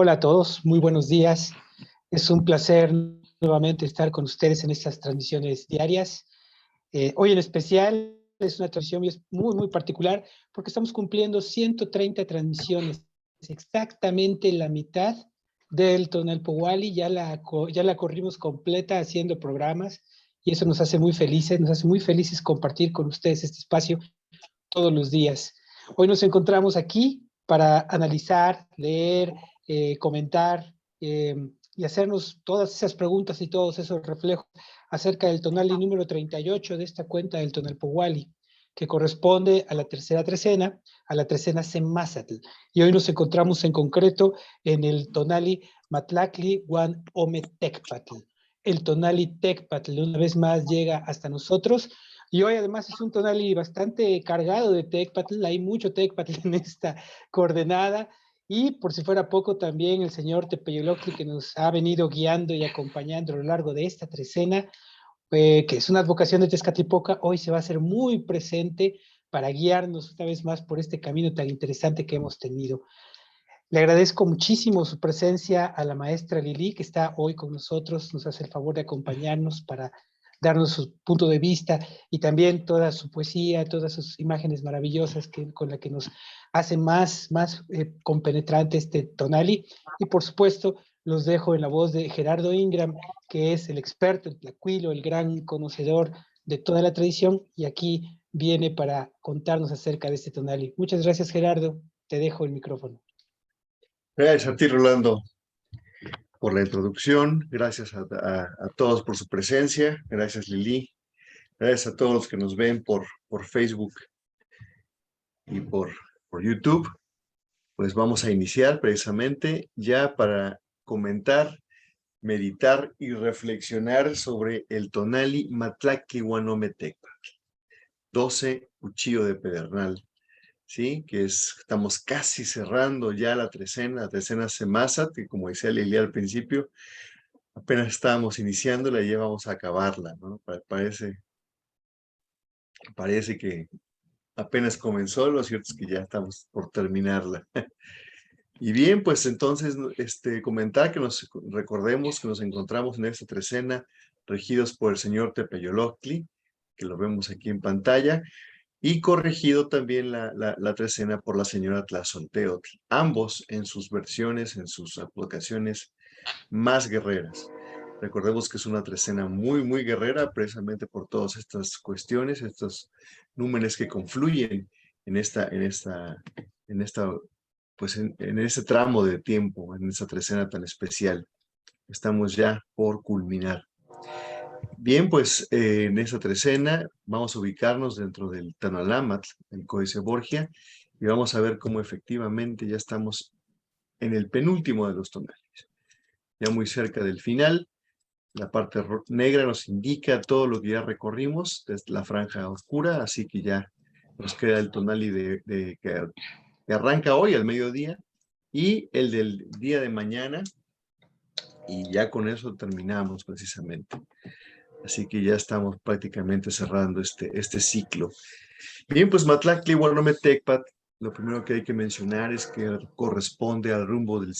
Hola a todos, muy buenos días. Es un placer nuevamente estar con ustedes en estas transmisiones diarias. Hoy en especial es una transmisión muy particular porque estamos cumpliendo 130 transmisiones, exactamente la mitad del Tonalpo Wally. Ya la corrimos completa haciendo programas y eso nos hace muy felices compartir con ustedes este espacio todos los días. Hoy nos encontramos aquí para analizar, leer, comentar y hacernos todas esas preguntas y todos esos reflejos acerca del Tonali número 38 de esta cuenta del Tonalpohualli, que corresponde a la tercera trecena, a la trecena Semázatl. Y hoy nos encontramos en concreto en el Tonali Matlacli Guan Ome Tecpatl. El Tonali Tecpatl una vez más llega hasta nosotros. Y hoy además es un tonali bastante cargado de Tecpatl, hay mucho Tecpatl en esta coordenada. Y por si fuera poco, también el señor Tepeyoloctli, que nos ha venido guiando y acompañando a lo largo de esta trecena, que es una advocación de Tezcatlipoca, hoy se va a hacer muy presente para guiarnos una vez más por este camino tan interesante que hemos tenido. Le agradezco muchísimo su presencia a la maestra Lili, que está hoy con nosotros, nos hace el favor de acompañarnos para darnos su punto de vista y también toda su poesía, todas sus imágenes maravillosas con la que nos hace más compenetrante este tonali. Y por supuesto, los dejo en la voz de Gerardo Ingram, que es el experto, el tlacuilo, el gran conocedor de toda la tradición, y aquí viene para contarnos acerca de este tonali. Muchas gracias, Gerardo. Te dejo el micrófono. Gracias a ti, Rolando, por la introducción. Gracias a todos por su presencia. Gracias, Lili. Gracias a todos los que nos ven por Facebook y por YouTube. Pues vamos a iniciar precisamente ya para comentar, meditar y reflexionar sobre el Tonali Matlacli Guan Ome Tecpatl, 12 Cuchillo de Pedernal. ¿Sí? Estamos casi cerrando ya la trecena Semázatl, que como decía Lili al principio, apenas estábamos iniciándola y ya vamos a acabarla, ¿no? Parece que apenas comenzó, lo cierto es que ya estamos por terminarla. Y bien, pues entonces comentar que recordemos que nos encontramos en esta trecena regidos por el señor Tepeyoloctli, que lo vemos aquí en pantalla, y corregido también la trecena por la señora Tlazolteotl, ambos en sus versiones, en sus aplicaciones más guerreras. Recordemos que es una trecena muy guerrera, precisamente por todas estas cuestiones, estos números que confluyen en este tramo de tiempo, en esta trecena tan especial. Estamos ya por culminar. Bien, pues en esta trecena vamos a ubicarnos dentro del Tanalámatl, el Códice Borgia, y vamos a ver cómo efectivamente ya estamos en el penúltimo de los tonales. Ya muy cerca del final, la parte negra nos indica todo lo que ya recorrimos, desde la franja oscura, así que ya nos queda el tonali que arranca hoy al mediodía y el del día de mañana, y ya con eso terminamos precisamente. Así que ya estamos prácticamente cerrando este ciclo. Bien, pues Matlacli Guan Ome Tecpatl, lo primero que hay que mencionar es que corresponde al rumbo del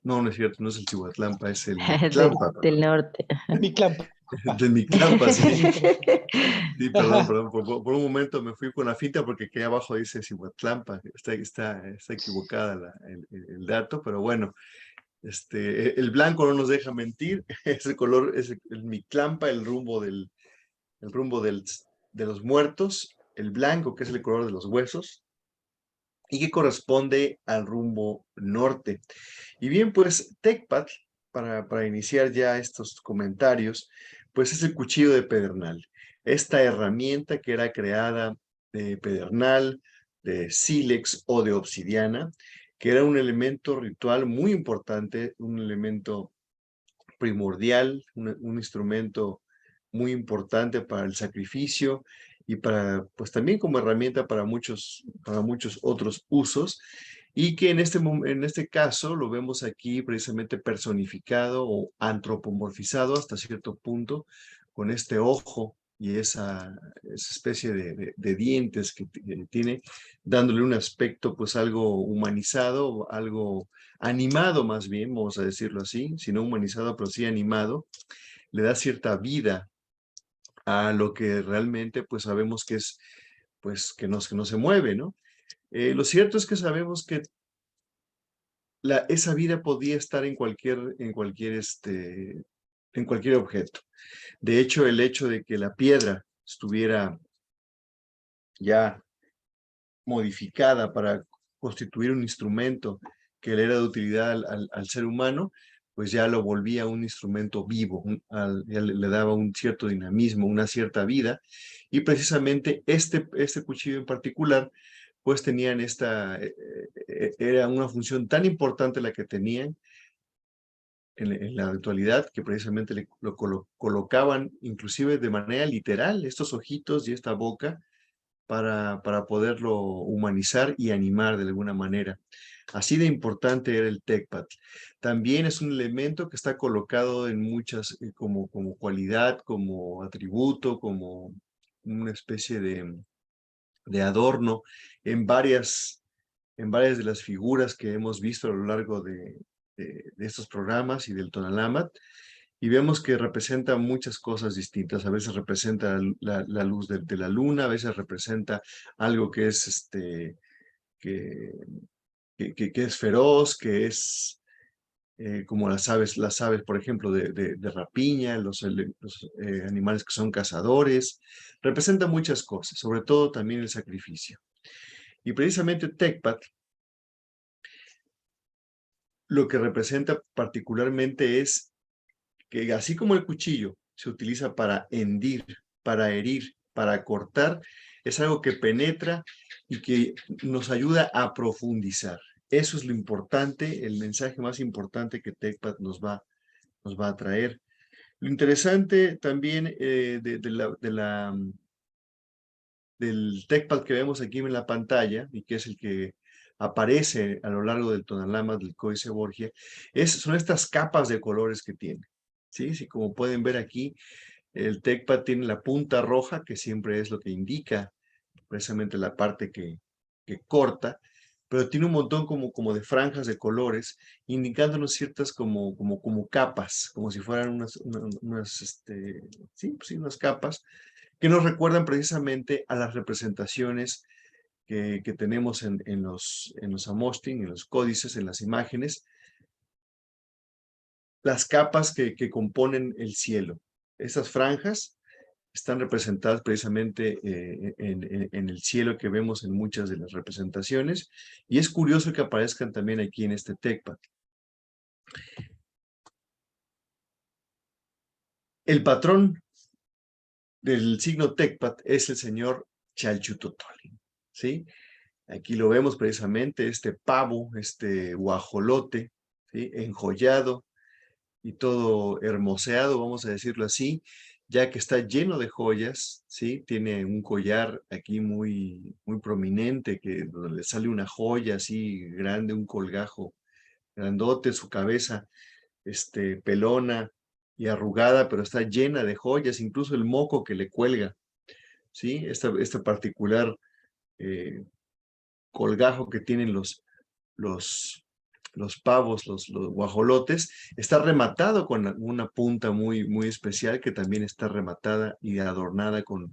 no, no es cierto, no es el Cihuatlampa, es el Mictlampa. del norte. Mictlampa. Del Mictlampa, sí. Sí, perdón, por un momento me fui con la finta porque aquí abajo dice Cihuatlampa, está equivocada el dato, pero bueno, el blanco no nos deja mentir, es el color, es el Mictlampa, el rumbo de los muertos, el blanco que es el color de los huesos, y que corresponde al rumbo norte. Y bien, pues Tecpatl, para iniciar ya estos comentarios, pues es el cuchillo de pedernal. Esta herramienta que era creada de pedernal, de sílex o de obsidiana, que era un elemento ritual muy importante, un elemento primordial, un instrumento muy importante para el sacrificio y pues también como herramienta para muchos otros usos, y que en este caso lo vemos aquí precisamente personificado o antropomorfizado hasta cierto punto, con este ojo y esa especie de dientes que tiene, dándole un aspecto pues algo humanizado, algo animado más bien, vamos a decirlo así, si no humanizado, pero sí animado, le da cierta vida a lo que realmente pues sabemos que es, pues que no se mueve, ¿no? Lo cierto es que sabemos que esa vida podía estar en cualquier objeto. De hecho, el hecho de que la piedra estuviera ya modificada para constituir un instrumento que le era de utilidad al ser humano, pues ya lo volvía un instrumento vivo, ya le daba un cierto dinamismo, una cierta vida, y precisamente este cuchillo en particular, pues tenían era una función tan importante la que tenían en la actualidad, que precisamente lo colocaban inclusive de manera literal, estos ojitos y esta boca, para poderlo humanizar y animar de alguna manera. Así de importante era el TECPAT. También es un elemento que está colocado en muchas, como cualidad, como atributo, como una especie de adorno en varias de las figuras que hemos visto a lo largo de estos programas y del Tonalamat, y vemos que representa muchas cosas distintas. A veces representa la luz de la luna, a veces representa algo que es, que, que es feroz, que es como las aves, por ejemplo, de rapiña, los animales que son cazadores. Representa muchas cosas, sobre todo también el sacrificio. Y precisamente Tecpat lo que representa particularmente es que así como el cuchillo se utiliza para hendir, para herir, para cortar, es algo que penetra y que nos ayuda a profundizar. Eso es lo importante, el mensaje más importante que TECPAT nos va a traer. Lo interesante también del TECPAT que vemos aquí en la pantalla, y que es el que aparece a lo largo del Tonalama del Códice Borgia, son estas capas de colores que tiene. ¿Sí? Sí, como pueden ver aquí, el TECPAT tiene la punta roja, que siempre es lo que indica precisamente la parte que corta, pero tiene un montón como de franjas de colores, indicándonos ciertas como capas, como si fueran sí, pues sí, unas capas, que nos recuerdan precisamente a las representaciones que tenemos en los Amostin, en los códices, en las imágenes, las capas que componen el cielo. Estas franjas están representadas precisamente en el cielo que vemos en muchas de las representaciones, y es curioso que aparezcan también aquí en este TECPAT. El patrón del signo TECPAT es el señor Chalchutotolin, ¿sí? Aquí lo vemos precisamente, este pavo, este guajolote, ¿sí? Enjollado y todo hermoseado, vamos a decirlo así, ya que está lleno de joyas, ¿sí? Tiene un collar aquí muy prominente, donde le sale una joya así grande, un colgajo grandote, su cabeza, pelona y arrugada, pero está llena de joyas, incluso el moco que le cuelga, ¿sí? Este particular colgajo que tienen los, los pavos, los guajolotes, está rematado con una punta muy especial, que también está rematada y adornada con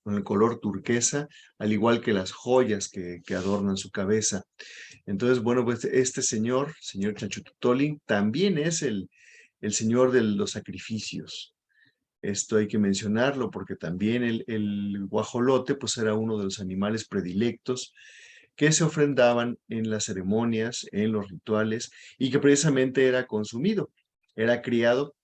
el color turquesa, al igual que las joyas que adornan su cabeza. Entonces, bueno, pues este señor Chachututolin, también es el señor de los sacrificios. Esto hay que mencionarlo porque también el guajolote pues era uno de los animales predilectos que se ofrendaban en las ceremonias, en los rituales, y que precisamente era consumido, era criado,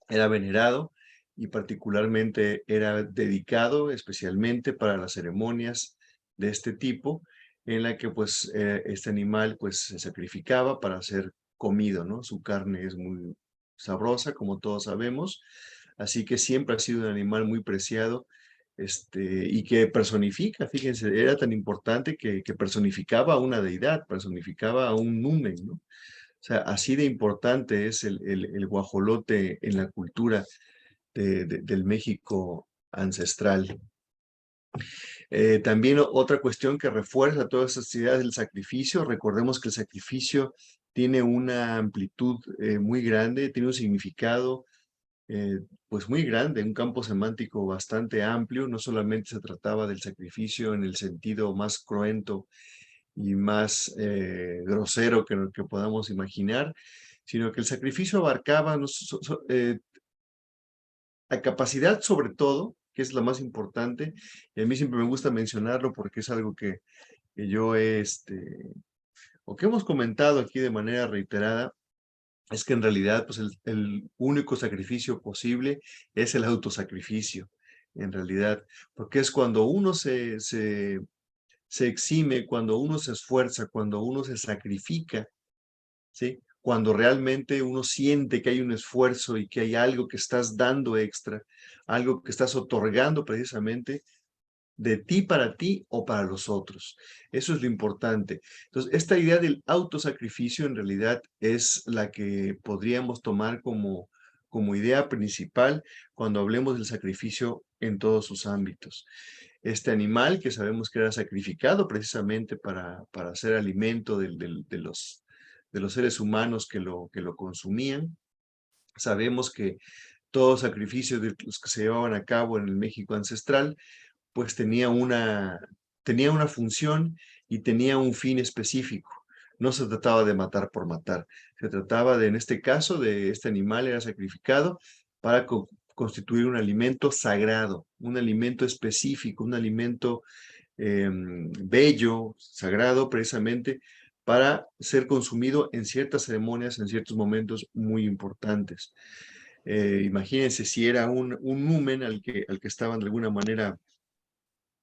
era venerado, y particularmente era dedicado especialmente para las ceremonias de este tipo, en la que pues este animal pues se sacrificaba para ser comido, ¿no? Su carne es muy sabrosa, como todos sabemos, así que siempre ha sido un animal muy preciado, y que personifica, fíjense, era tan importante que personificaba a una deidad, personificaba a un numen, ¿no? O sea, así de importante es el guajolote en la cultura del México ancestral. También otra cuestión que refuerza todas estas ideas del sacrificio, recordemos que el sacrificio tiene una amplitud muy grande, tiene un significado pues muy grande, un campo semántico bastante amplio. No solamente se trataba del sacrificio en el sentido más cruento y más grosero que podamos imaginar, sino que el sacrificio abarcaba la capacidad, sobre todo, que es la más importante, y a mí siempre me gusta mencionarlo porque es algo que yo o que hemos comentado aquí de manera reiterada, es que en realidad pues el único sacrificio posible es el autosacrificio, en realidad, porque es cuando uno se exime, cuando uno se esfuerza, cuando uno se sacrifica, ¿sí? Cuando realmente uno siente que hay un esfuerzo y que hay algo que estás dando extra, algo que estás otorgando precisamente de ti para ti o para los otros. Eso es lo importante. Entonces, esta idea del autosacrificio en realidad es la que podríamos tomar como idea principal cuando hablemos del sacrificio en todos sus ámbitos. Este animal que sabemos que era sacrificado precisamente para hacer alimento de los seres humanos que lo consumían. Sabemos que todo sacrificio de los que se llevaban a cabo en el México ancestral pues tenía una función y tenía un fin específico. No se trataba de matar por matar. Se trataba de, en este caso, de este animal era sacrificado para constituir un alimento sagrado, un alimento específico, un alimento bello, sagrado, precisamente para ser consumido en ciertas ceremonias, en ciertos momentos muy importantes. Imagínense si era un numen al que estaban de alguna manera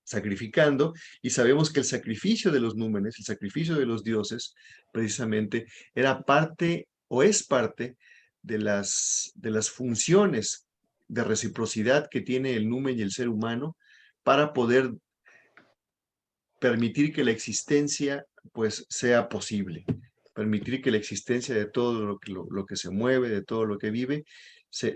sacrificando, y sabemos que el sacrificio de los númenes, el sacrificio de los dioses, precisamente era parte o es parte de las funciones de reciprocidad que tiene el numen y el ser humano para poder permitir que la existencia pues sea posible, permitir que la existencia de todo lo que se mueve, de todo lo que vive, se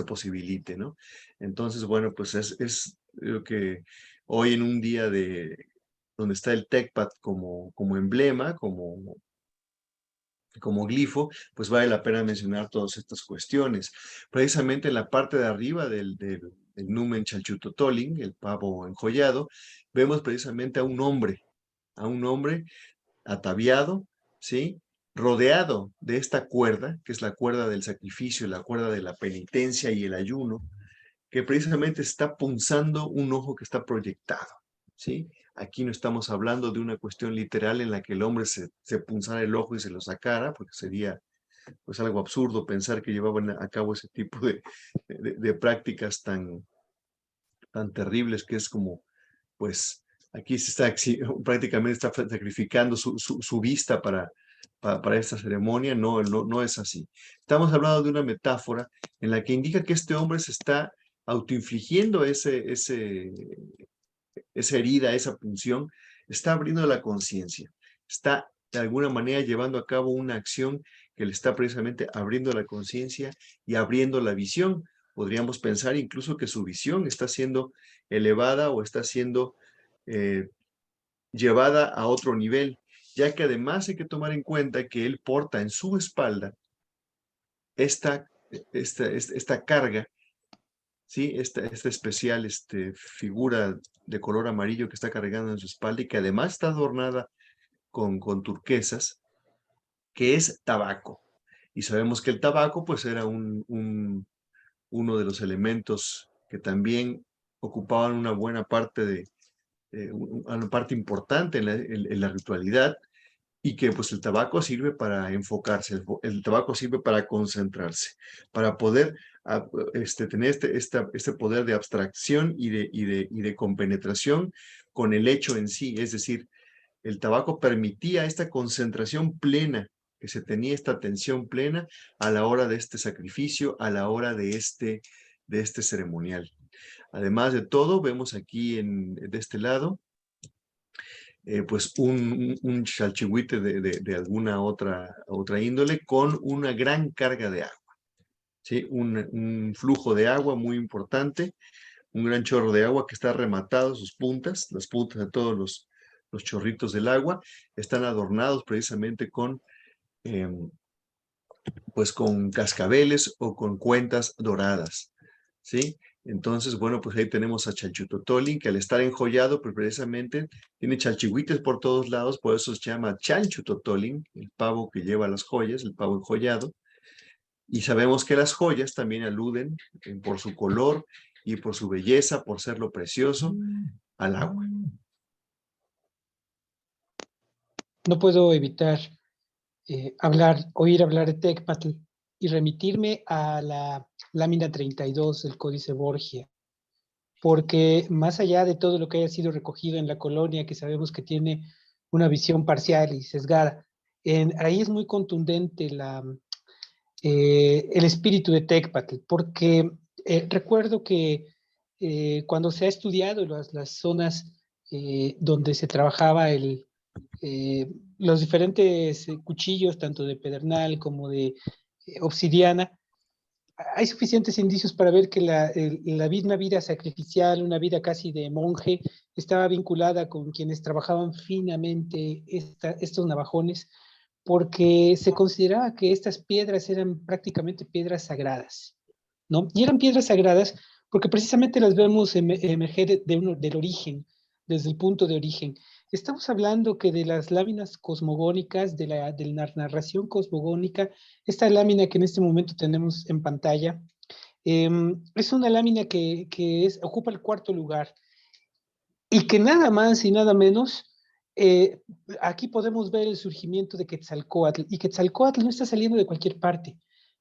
posibilite, ¿no? Entonces, bueno, pues es lo que hoy en un día donde está el TECPAT como emblema, como glifo, pues vale la pena mencionar todas estas cuestiones. Precisamente en la parte de arriba del Numen Chalchutotolin, el pavo enjollado, vemos precisamente a un hombre ataviado, ¿sí? Rodeado de esta cuerda, que es la cuerda del sacrificio, la cuerda de la penitencia y el ayuno, que precisamente está punzando un ojo que está proyectado, ¿sí? Aquí no estamos hablando de una cuestión literal en la que el hombre se punzara el ojo y se lo sacara, porque sería pues algo absurdo pensar que llevaban a cabo ese tipo de prácticas tan terribles, que es como, pues, aquí se está prácticamente está sacrificando su vista para esta ceremonia. No, no es así. Estamos hablando de una metáfora en la que indica que este hombre se está autoinfligiendo esa herida, esa punción, está abriendo la conciencia, está de alguna manera llevando a cabo una acción que le está precisamente abriendo la conciencia y abriendo la visión. Podríamos pensar incluso que su visión está siendo elevada o está siendo eh, llevada a otro nivel, ya que además hay que tomar en cuenta que él porta en su espalda esta carga, ¿sí? Esta especial figura de color amarillo que está cargando en su espalda y que además está adornada con turquesas, que es tabaco. Y sabemos que el tabaco pues era uno de los elementos que también ocupaban una buena parte una parte importante en la ritualidad, y que pues el tabaco sirve para enfocarse, el tabaco sirve para concentrarse, para poder tener este poder de abstracción y de compenetración con el hecho en sí. Es decir, el tabaco permitía esta concentración plena, que se tenía esta atención plena a la hora de este sacrificio, a la hora de este ceremonial. Además de todo, vemos aquí de este lado, pues un chalchihuite de alguna otra índole con una gran carga de agua, ¿sí? Un flujo de agua muy importante, un gran chorro de agua que está rematado, sus puntas, las puntas de todos los chorritos del agua, están adornados precisamente con, pues con cascabeles o con cuentas doradas, ¿sí? Entonces, bueno, pues ahí tenemos a Chalchutotolin, que al estar enjollado, pues precisamente tiene chalchihuites por todos lados, por eso se llama Chalchutotolin, el pavo que lleva las joyas, el pavo enjollado. Y sabemos que las joyas también aluden por su color y por su belleza, por ser lo precioso, al agua. No puedo evitar oír hablar de Tecpatl y remitirme a la lámina 32 del Códice Borgia, porque más allá de todo lo que haya sido recogido en la colonia, que sabemos que tiene una visión parcial y sesgada, ahí es muy contundente el espíritu de Tecpatl, porque recuerdo que cuando se ha estudiado las zonas donde se trabajaba los diferentes cuchillos, tanto de pedernal como de obsidiana, hay suficientes indicios para ver que la misma vida sacrificial, una vida casi de monje, estaba vinculada con quienes trabajaban finamente estos navajones, porque se consideraba que estas piedras eran prácticamente piedras sagradas, ¿no? Y eran piedras sagradas porque precisamente las vemos emerger del origen, desde el punto de origen. Estamos hablando que de las láminas cosmogónicas, de la narración cosmogónica, esta lámina que en este momento tenemos en pantalla, es una lámina que ocupa el cuarto lugar y que nada más y nada menos, eh, aquí podemos ver el surgimiento de Quetzalcóatl, y Quetzalcóatl no está saliendo de cualquier parte.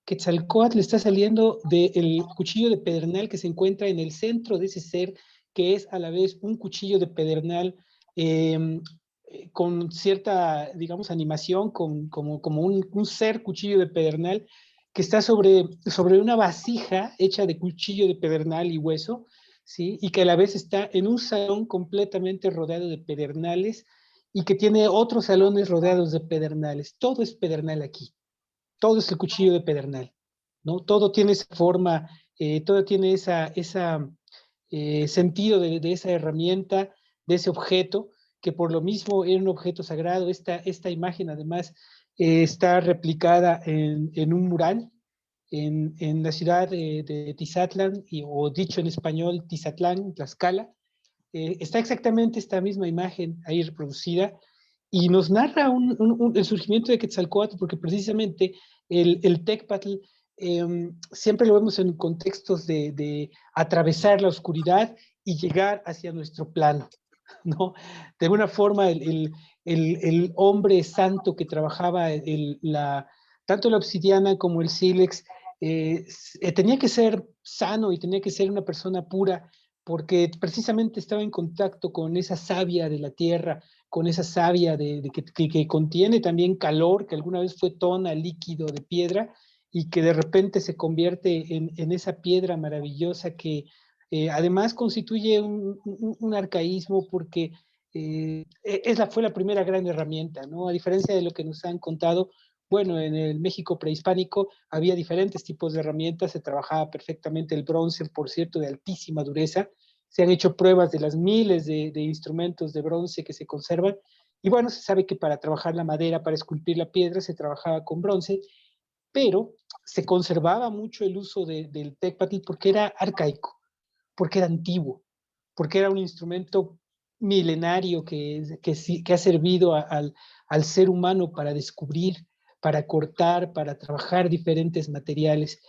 Quetzalcóatl está saliendo del cuchillo de pedernal que se encuentra en el centro de ese ser, que es a la vez un cuchillo de pedernal eh, con cierta, digamos, animación, como un ser cuchillo de pedernal que está sobre una vasija hecha de cuchillo de pedernal y hueso, ¿sí? Y que a la vez está en un salón completamente rodeado de pedernales y que tiene otros salones rodeados de pedernales. Todo es pedernal aquí, todo es el cuchillo de pedernal, ¿no? Todo tiene esa forma, todo tiene esa sentido de esa herramienta, de ese objeto, que por lo mismo era un objeto sagrado. Esta imagen además está replicada en un mural en la ciudad de Tizatlán, o dicho en español, Tizatlán, Tlaxcala. Está exactamente esta misma imagen ahí reproducida y nos narra el surgimiento de Quetzalcóatl, porque precisamente el Tecpatl siempre lo vemos en contextos de atravesar la oscuridad y llegar hacia nuestro plano, ¿no? De alguna forma, el hombre santo que trabajaba tanto la obsidiana como el sílex tenía que ser sano y tenía que ser una persona pura, porque precisamente estaba en contacto con esa savia de la tierra, con esa savia que contiene también calor, que alguna vez fue tona, líquido de piedra, y que de repente se convierte en esa piedra maravillosa que además constituye un arcaísmo porque fue la primera gran herramienta, ¿no? A diferencia de lo que nos han contado, bueno, en el México prehispánico había diferentes tipos de herramientas, se trabajaba perfectamente el bronce, por cierto, de altísima dureza. Se han hecho pruebas de las miles de instrumentos de bronce que se conservan. Y bueno, se sabe que para trabajar la madera, para esculpir la piedra, se trabajaba con bronce, pero se conservaba mucho el uso del tecpatl porque era arcaico, porque era antiguo, porque era un instrumento milenario que ha servido al ser humano para descubrir, para cortar, para trabajar diferentes materiales.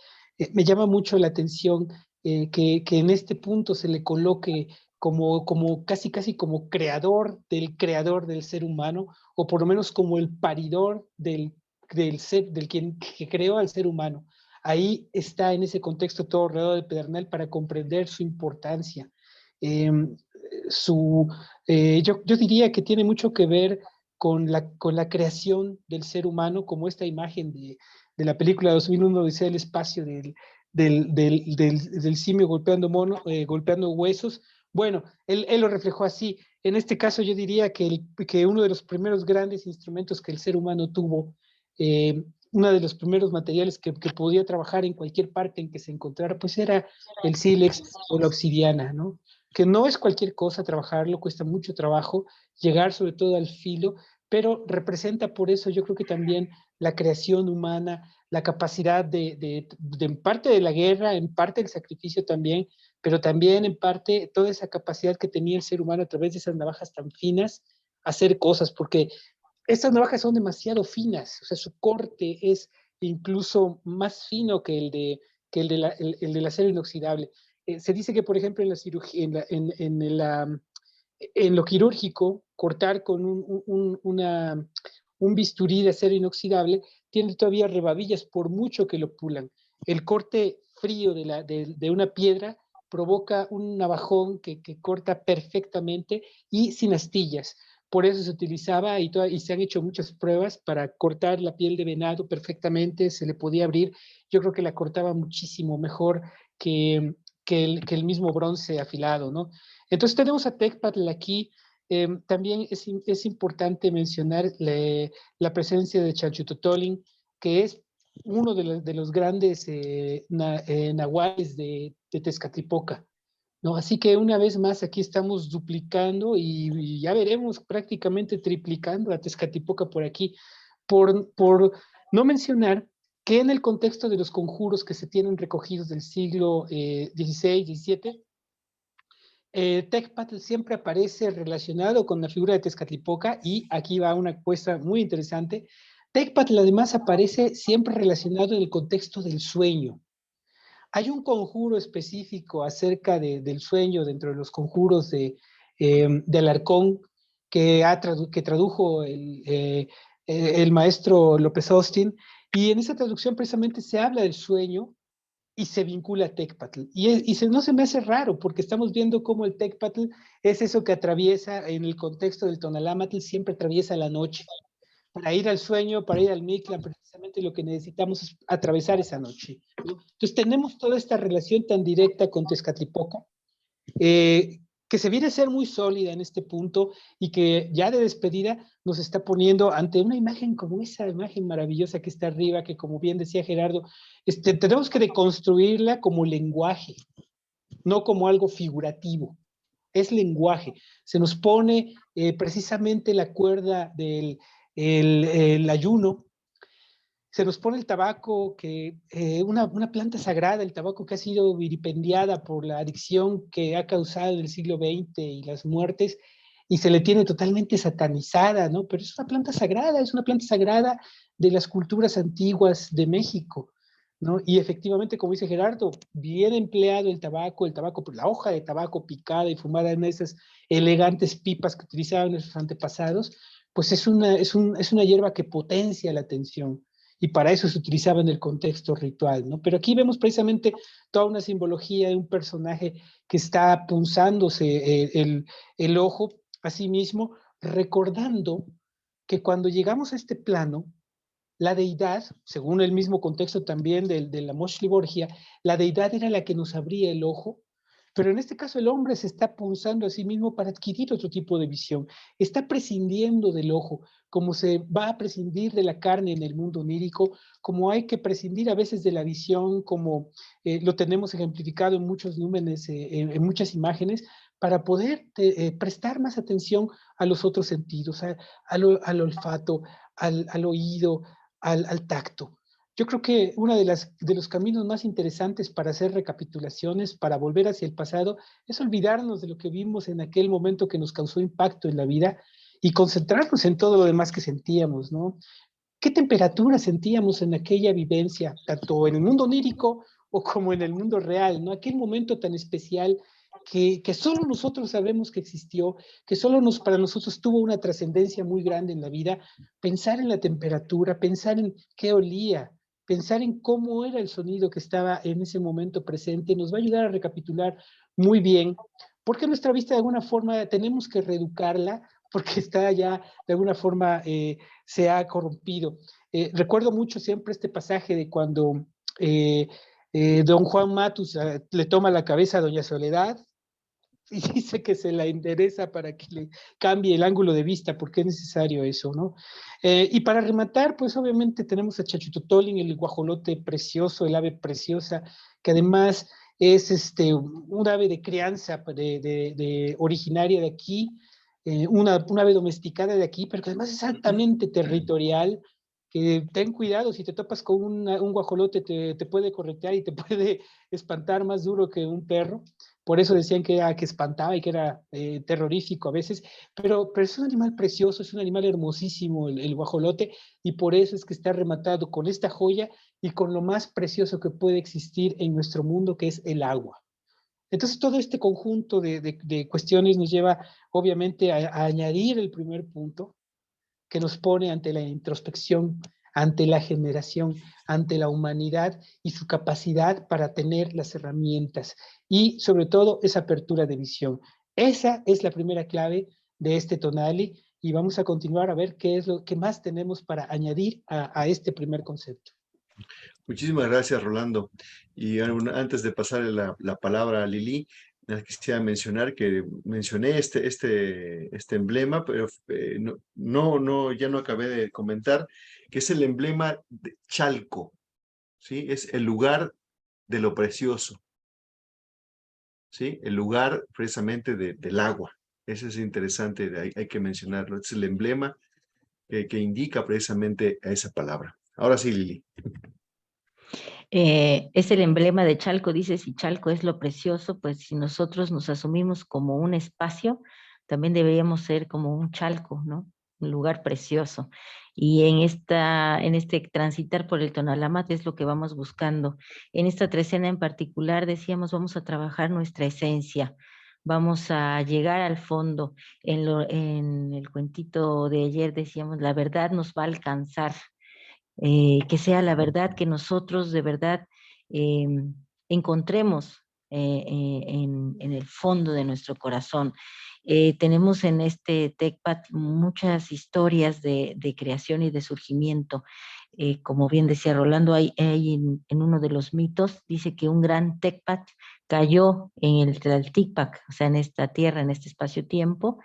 Me llama mucho la atención que en este punto se le coloque como casi como creador del ser humano, o por lo menos como el paridor del quien que creó al ser humano. Ahí está en ese contexto todo rodeado de pedernal para comprender su importancia. Eh, su, yo diría que tiene mucho que ver con la creación del ser humano, como esta imagen de la película 2001 Odisea del Espacio, del simio golpeando huesos. Bueno, él lo reflejó así. En este caso yo diría que uno de los primeros grandes instrumentos que el ser humano tuvo uno de los primeros materiales que podía trabajar en cualquier parte en que se encontrara, pues era el sílex o la obsidiana, ¿no? Que no es cualquier cosa trabajarlo, cuesta mucho trabajo llegar sobre todo al filo, pero representa por eso yo creo que también la creación humana, la capacidad de en parte de la guerra, en parte del sacrificio también, pero también en parte toda esa capacidad que tenía el ser humano a través de esas navajas tan finas, hacer cosas, porque estas navajas son demasiado finas, o sea, su corte es incluso más fino que el del acero inoxidable. Se dice que, por ejemplo, en la cirugía, en lo quirúrgico, cortar con un bisturí de acero inoxidable tiene todavía rebabillas por mucho que lo pulan. El corte frío de una piedra provoca un navajón que corta perfectamente y sin astillas. Por eso se utilizaba y se han hecho muchas pruebas para cortar la piel de venado perfectamente, se le podía abrir. Yo creo que la cortaba muchísimo mejor que el mismo bronce afilado, ¿no? Entonces tenemos a Tecpatl aquí. También es importante mencionar la presencia de Chalchutotolin, que es uno de los grandes nahuales de Tezcatlipoca, ¿no? Así que una vez más aquí estamos duplicando y ya veremos prácticamente triplicando a Tezcatlipoca por aquí, por no mencionar que en el contexto de los conjuros que se tienen recogidos del siglo XVI, XVII, Tecpatl siempre aparece relacionado con la figura de Tezcatlipoca y aquí va una cuesta muy interesante. Tecpatl además aparece siempre relacionado en el contexto del sueño. Hay un conjuro específico acerca del sueño dentro de los conjuros de Alarcón que tradujo el maestro López Austin, y en esa traducción precisamente se habla del sueño y se vincula a Tecpatl. No se me hace raro, porque estamos viendo cómo el Tecpatl es eso que atraviesa en el contexto del Tonalámatl, siempre atraviesa la noche. Para ir al sueño, para ir al Mictlán, precisamente lo que necesitamos es atravesar esa noche, ¿no? Entonces tenemos toda esta relación tan directa con Tezcatlipoca, que se viene a ser muy sólida en este punto y que ya de despedida nos está poniendo ante una imagen como esa imagen maravillosa que está arriba, que como bien decía Gerardo, tenemos que deconstruirla como lenguaje, no como algo figurativo. Es lenguaje. Se nos pone precisamente la cuerda del el ayuno, se nos pone el tabaco, una planta sagrada, el tabaco que ha sido vilipendiada por la adicción que ha causado en el siglo XX y las muertes, y se le tiene totalmente satanizada, ¿no? Pero es una planta sagrada de las culturas antiguas de México, ¿no? Y efectivamente, como dice Gerardo, bien empleado el tabaco, la hoja de tabaco picada y fumada en esas elegantes pipas que utilizaban nuestros antepasados, pues es una hierba que potencia la atención y para eso se utilizaba en el contexto ritual, ¿no? Pero aquí vemos precisamente toda una simbología de un personaje que está punzándose el ojo a sí mismo, recordando que cuando llegamos a este plano, la deidad, según el mismo contexto también de la Moshli Borgia, la deidad era la que nos abría el ojo, pero en este caso el hombre se está punzando a sí mismo para adquirir otro tipo de visión, está prescindiendo del ojo, como se va a prescindir de la carne en el mundo onírico, como hay que prescindir a veces de la visión, como lo tenemos ejemplificado en muchos númenes, en muchas imágenes, para poder prestar más atención a los otros sentidos, al olfato, al oído, al tacto. Yo creo que uno de los caminos más interesantes para hacer recapitulaciones, para volver hacia el pasado, es olvidarnos de lo que vimos en aquel momento que nos causó impacto en la vida y concentrarnos en todo lo demás que sentíamos, ¿no? ¿Qué temperatura sentíamos en aquella vivencia, tanto en el mundo onírico o como en el mundo real, ¿no? Aquel momento tan especial que solo nosotros sabemos que existió, que solo para nosotros tuvo una trascendencia muy grande en la vida. Pensar en la temperatura, pensar en qué olía, pensar en cómo era el sonido que estaba en ese momento presente, nos va a ayudar a recapitular muy bien, porque nuestra vista de alguna forma tenemos que reeducarla, porque está ya de alguna forma se ha corrompido. Recuerdo mucho siempre este pasaje de cuando don Juan Matus le toma la cabeza a doña Soledad, y dice que se la endereza para que le cambie el ángulo de vista, porque es necesario eso, ¿no? Y para rematar, pues obviamente tenemos a Chachutotolin, el guajolote precioso, el ave preciosa, que además es un ave de crianza originaria de aquí, una ave domesticada de aquí, pero que además es altamente territorial, que ten cuidado, si te topas con un guajolote te puede corretear y te puede espantar más duro que un perro. Por eso decían que espantaba y que era terrorífico a veces, pero es un animal precioso, es un animal hermosísimo el guajolote, y por eso es que está rematado con esta joya y con lo más precioso que puede existir en nuestro mundo, que es el agua. Entonces, todo este conjunto de cuestiones nos lleva, obviamente, a añadir el primer punto, que nos pone ante la introspección, ante la generación, ante la humanidad y su capacidad para tener las herramientas y sobre todo esa apertura de visión. Esa es la primera clave de este Tonali, y vamos a continuar a ver qué es lo que más tenemos para añadir a este primer concepto. Muchísimas gracias, Rolando. Y antes de pasarle la palabra a Lili, quisiera mencionar que mencioné este emblema, pero ya no acabé de comentar, que es el emblema de Chalco, ¿sí? Es el lugar de lo precioso, ¿sí? El lugar precisamente del agua. Eso es interesante, hay que mencionarlo. Es el emblema que indica precisamente a esa palabra. Ahora sí, Lili. Es el emblema de Chalco, dice, si Chalco es lo precioso, pues si nosotros nos asumimos como un espacio, también deberíamos ser como un Chalco, ¿no? Un lugar precioso. Y en este transitar por el Tonalamat es lo que vamos buscando. En esta trecena en particular decíamos, vamos a trabajar nuestra esencia, vamos a llegar al fondo. En el cuentito de ayer decíamos, la verdad nos va a alcanzar, que sea la verdad, que nosotros de verdad eh, encontremos en el fondo de nuestro corazón. Tenemos en este TechPad muchas historias de creación y de surgimiento. Como bien decía Rolando, hay en uno de los mitos, dice que un gran TechPad cayó en el Tlaltipac, o sea, en esta tierra, en este espacio-tiempo,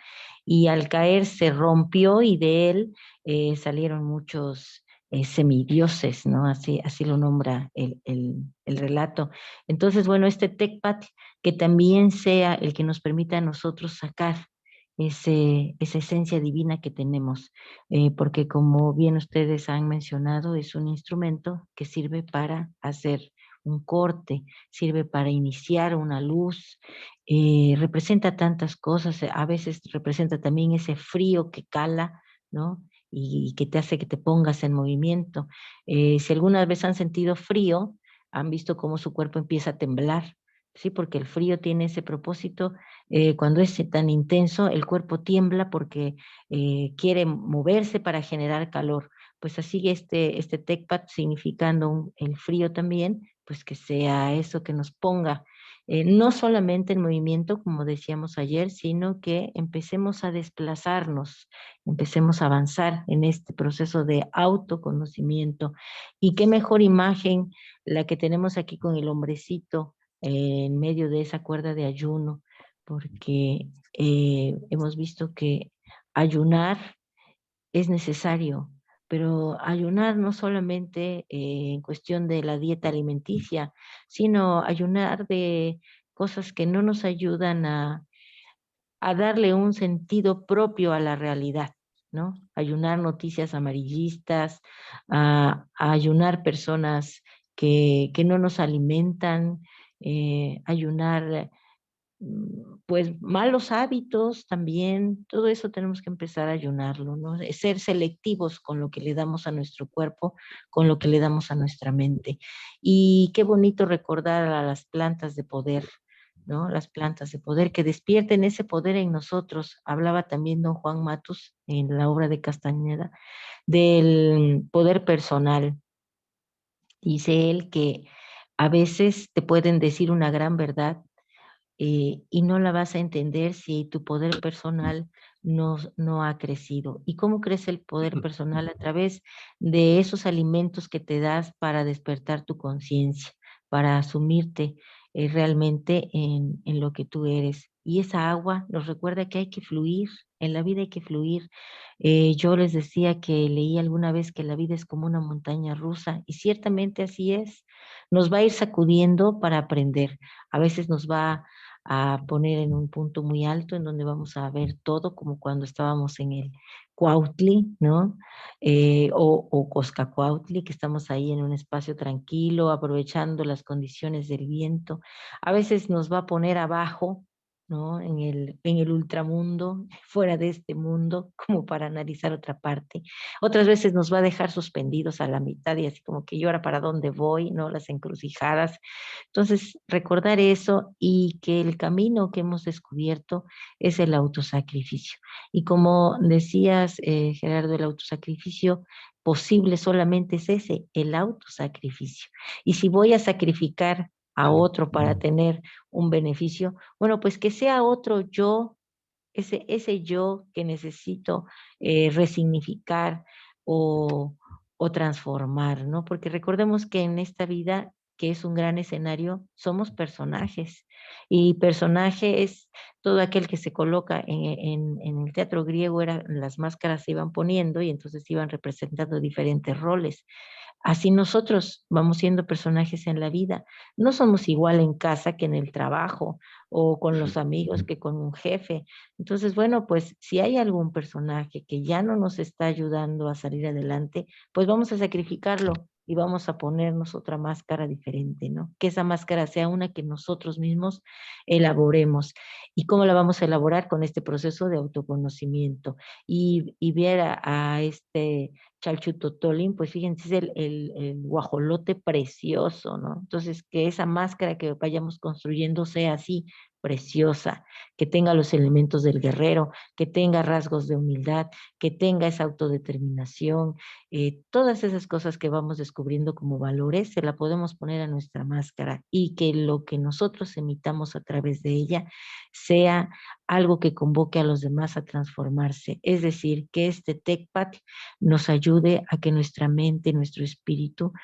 y al caer se rompió y de él salieron muchos semidioses, ¿no? Así lo nombra el relato. Entonces, bueno, este TechPad que también sea el que nos permita a nosotros sacar esa esencia divina que tenemos, porque como bien ustedes han mencionado, es un instrumento que sirve para hacer un corte, sirve para iniciar una luz, representa tantas cosas, a veces representa también ese frío que cala, ¿no? Y que te hace que te pongas en movimiento. Si alguna vez han sentido frío, han visto cómo su cuerpo empieza a temblar, ¿sí? Porque el frío tiene ese propósito. Cuando es tan intenso, el cuerpo tiembla porque quiere moverse para generar calor. Pues así este TechPad significando el frío también, pues que sea eso que nos ponga no solamente en movimiento, como decíamos ayer, sino que empecemos a desplazarnos, empecemos a avanzar en este proceso de autoconocimiento. Y qué mejor imagen la que tenemos aquí con el hombrecito en medio de esa cuerda de ayuno, porque hemos visto que ayunar es necesario, pero ayunar no solamente en cuestión de la dieta alimenticia, sino ayunar de cosas que no nos ayudan a darle un sentido propio a la realidad, ¿no? Ayunar noticias amarillistas, a ayunar personas que no nos alimentan, ayunar pues malos hábitos también, todo eso tenemos que empezar a ayunarlo, ¿no? Ser selectivos con lo que le damos a nuestro cuerpo, con lo que le damos a nuestra mente. Y qué bonito recordar a las plantas de poder, ¿no? Las plantas de poder que despierten ese poder en nosotros. Hablaba también don Juan Matus en la obra de Castañeda del poder personal. Dice él que a veces te pueden decir una gran verdad y no la vas a entender si tu poder personal no ha crecido. ¿Y cómo crece el poder personal? A través de esos alimentos que te das para despertar tu conciencia, para asumirte realmente en lo que tú eres. y esa agua nos recuerda que hay que fluir, en la vida hay que fluir. Yo les decía que leí alguna vez que la vida es como una montaña rusa y ciertamente así es. Nos va a ir sacudiendo para aprender. A veces nos va a poner en un punto muy alto en donde vamos a ver todo como cuando estábamos en el Cuautli, ¿no? O Coscacuautli, que estamos ahí en un espacio tranquilo, aprovechando las condiciones del viento. A veces nos va a poner abajo, ¿no? En el ultramundo, fuera de este mundo, como para analizar otra parte. Otras veces nos va a dejar suspendidos a la mitad y así como que yo ahora para dónde voy, ¿no? Las encrucijadas. Entonces, recordar eso y que el camino que hemos descubierto es el autosacrificio. Y como decías, Gerardo, el autosacrificio posible solamente es ese, el autosacrificio. Y si voy a sacrificar a otro para tener un beneficio, bueno, pues que sea otro yo, ese yo que necesito resignificar o, o transformar, ¿no? Porque recordemos que en esta vida, que es un gran escenario, somos personajes. Y personaje es todo aquel que se coloca en el teatro griego, las máscaras se iban poniendo y entonces iban representando diferentes roles. Así nosotros vamos siendo personajes en la vida. No somos igual en casa que en el trabajo o con los amigos que con un jefe. Entonces, bueno, pues si hay algún personaje que ya no nos está ayudando a salir adelante, pues vamos a sacrificarlo y vamos a ponernos otra máscara diferente, ¿no? Que esa máscara sea una que nosotros mismos elaboremos. ¿Y cómo la vamos a elaborar? Con este proceso de autoconocimiento y ver a este Chalchutotolin, pues fíjense, es el guajolote precioso, ¿no? Entonces, que esa máscara que vayamos construyendo sea así, preciosa, que tenga los elementos del guerrero, que tenga rasgos de humildad, que tenga esa autodeterminación, todas esas cosas que vamos descubriendo como valores, se la podemos poner a nuestra máscara y que lo que nosotros emitamos a través de ella sea algo que convoque a los demás a transformarse. Es decir, que este TECPAT nos ayude a que nuestra mente, nuestro espíritu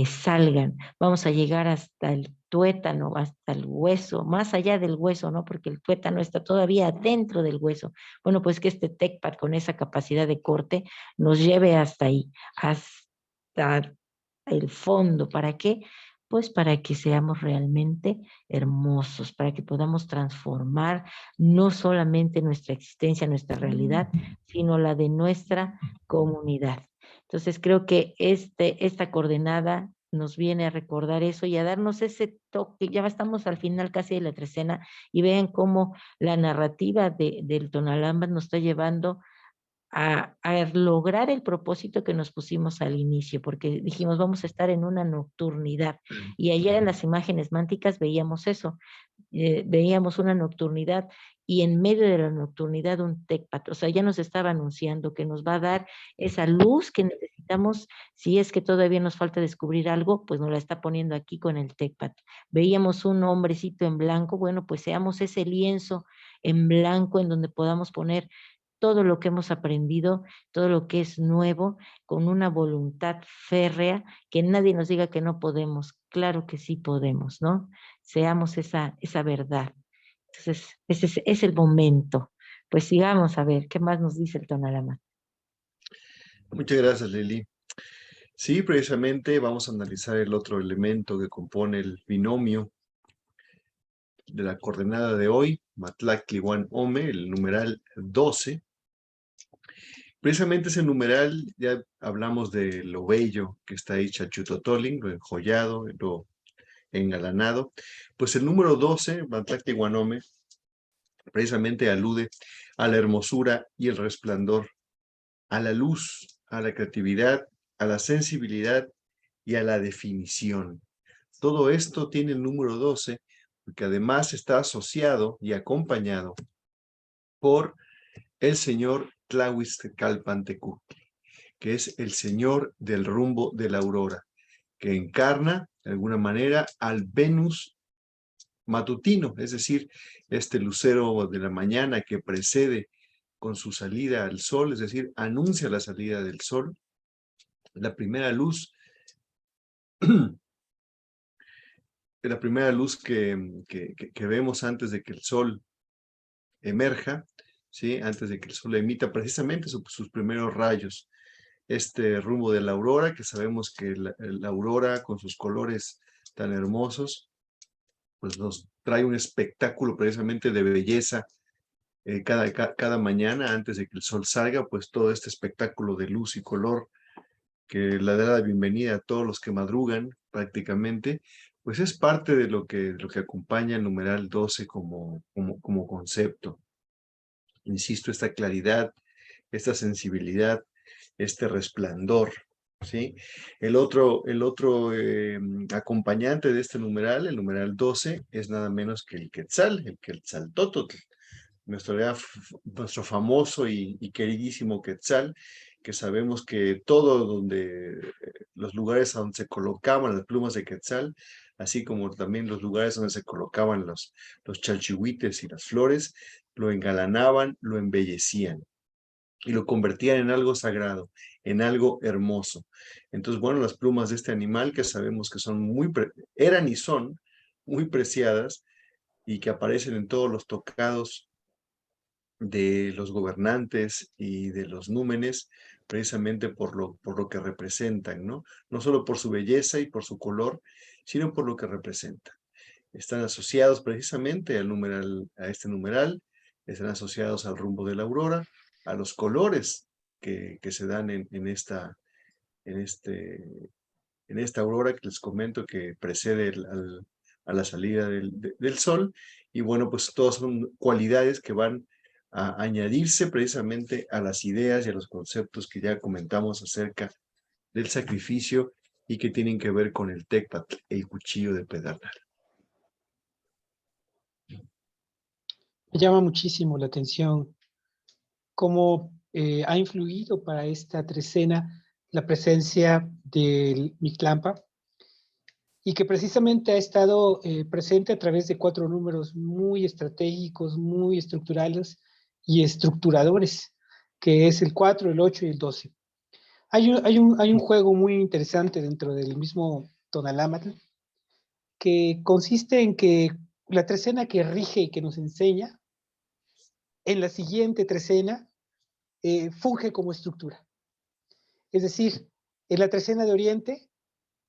salgan. Vamos a llegar hasta el tuétano, hasta el hueso, más allá del hueso, ¿no? Porque el tuétano está todavía dentro del hueso. Bueno, pues que este TECPAT con esa capacidad de corte nos lleve hasta ahí, hasta el fondo. ¿Para qué? Pues para que seamos realmente hermosos, para que podamos transformar no solamente nuestra existencia, nuestra realidad, sino la de nuestra comunidad. Entonces creo que esta coordenada nos viene a recordar eso y a darnos ese toque. Ya estamos al final casi de la trecena y vean cómo la narrativa del Tonalamba nos está llevando a lograr el propósito que nos pusimos al inicio, porque dijimos vamos a estar en una nocturnidad. Y ayer en las imágenes mánticas veíamos eso, veíamos una nocturnidad y en medio de la nocturnidad un TECPAT, o sea, ya nos estaba anunciando que nos va a dar esa luz que necesitamos, si es que todavía nos falta descubrir algo, pues nos la está poniendo aquí con el TECPAT. Veíamos un hombrecito en blanco, bueno, pues seamos ese lienzo en blanco en donde podamos poner todo lo que hemos aprendido, todo lo que es nuevo, con una voluntad férrea, que nadie nos diga que no podemos, claro que sí podemos, ¿no? Seamos esa verdad. Entonces, ese es el momento. Pues sigamos a ver, ¿qué más nos dice el Tonalama? Muchas gracias, Lili. Sí, precisamente vamos a analizar el otro elemento que compone el binomio de la coordenada de hoy, Matlactli Ome, el numeral 12. Precisamente ese numeral, ya hablamos de lo bello que está ahí, Chachutotolin, lo enjollado, lo engalanado. Pues el número 12, Matlactli Ome, precisamente alude a la hermosura y el resplandor, a la luz, a la creatividad, a la sensibilidad y a la definición. Todo esto tiene el número 12, porque además está asociado y acompañado por el señor Tlahuizcalpantecutli, que es el señor del rumbo de la aurora, que encarna de alguna manera al Venus matutino, es decir, este lucero de la mañana que precede con su salida al sol, es decir, anuncia la salida del sol, la primera luz, la primera luz que vemos antes de que el sol emerja, ¿sí? Antes de que el sol emita precisamente sus primeros rayos. Este rumbo de la aurora, que sabemos que la aurora con sus colores tan hermosos, pues nos trae un espectáculo precisamente de belleza cada mañana antes de que el sol salga, pues todo este espectáculo de luz y color que le da la bienvenida a todos los que madrugan prácticamente, pues es parte de lo que acompaña el numeral 12 como concepto. Insisto, esta claridad, esta sensibilidad, este resplandor, ¿sí? El otro acompañante de este numeral, el numeral 12, es nada menos que el Quetzaltótl, nuestro famoso y queridísimo Quetzal, que sabemos que todo los lugares a donde se colocaban las plumas de Quetzal, así como también los lugares donde se colocaban los chalchihuites y las flores, lo engalanaban, lo embellecían y lo convertían en algo sagrado, en algo hermoso. Entonces, bueno, las plumas de este animal que sabemos que eran y son muy preciadas y que aparecen en todos los tocados de los gobernantes y de los númenes, precisamente por lo que representan, ¿no? No solo por su belleza y por su color, sino por lo que representan. Están asociados precisamente a este numeral, están asociados al rumbo de la aurora, a los colores que se dan en esta aurora que les comento que precede a la salida del sol. Y bueno, pues todas son cualidades que van a añadirse precisamente a las ideas y a los conceptos que ya comentamos acerca del sacrificio y que tienen que ver con el tecpatl, el cuchillo de pedernal. Me llama muchísimo la atención cómo ha influido para esta trecena la presencia del Mictlampa y que precisamente ha estado presente a través de 4 números muy estratégicos, muy estructurales y estructuradores, que es el 4, el 8 y el 12. Hay un juego muy interesante dentro del mismo Tonalámatl que consiste en que la trecena que rige y que nos enseña, en la siguiente trecena funge como estructura. Es decir, en la trecena de Oriente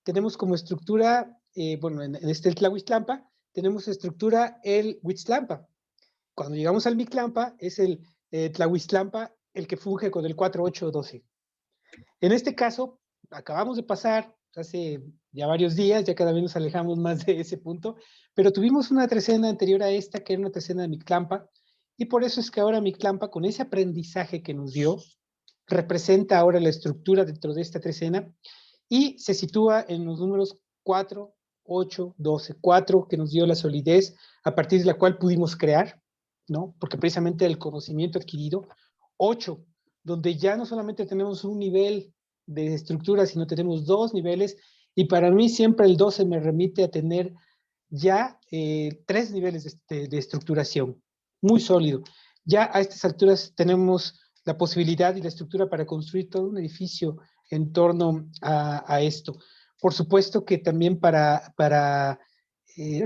tenemos como estructura, bueno, en este Tlahuistlampa, tenemos estructura el Huitzlampa. Cuando llegamos al Mictlampa, es el Tlahuistlampa el que funge con el 4, 8, 12. En este caso, acabamos de pasar hace ya varios días, ya cada vez nos alejamos más de ese punto, pero tuvimos una trecena anterior a esta, que era una trecena de Mictlampa, y por eso es que ahora Mictlampa, con ese aprendizaje que nos dio, representa ahora la estructura dentro de esta trecena y se sitúa en los números 4, 8, 12. 4 que nos dio la solidez a partir de la cual pudimos crear, ¿no? Porque precisamente el conocimiento adquirido. 8, donde ya no solamente tenemos un nivel de estructura, sino tenemos 2 niveles, y para mí siempre el 12 me remite a tener ya 3 niveles de estructuración, muy sólido. Ya a estas alturas tenemos la posibilidad y la estructura para construir todo un edificio en torno a esto. Por supuesto que también para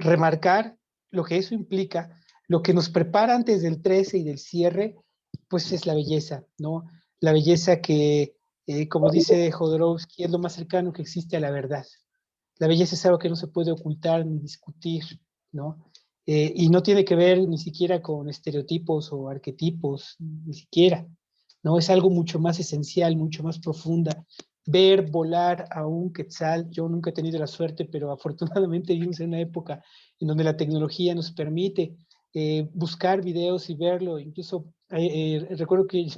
remarcar lo que eso implica, lo que nos prepara antes del 13 y del cierre, pues es la belleza, ¿no? La belleza que, como dice Jodorowsky, es lo más cercano que existe a la verdad. La belleza es algo que no se puede ocultar ni discutir, ¿no? Y no tiene que ver ni siquiera con estereotipos o arquetipos, ni siquiera, ¿no? Es algo mucho más esencial, mucho más profunda. Ver volar a un quetzal, yo nunca he tenido la suerte, pero afortunadamente vivimos en una época en donde la tecnología nos permite buscar videos y verlo. Incluso recuerdo que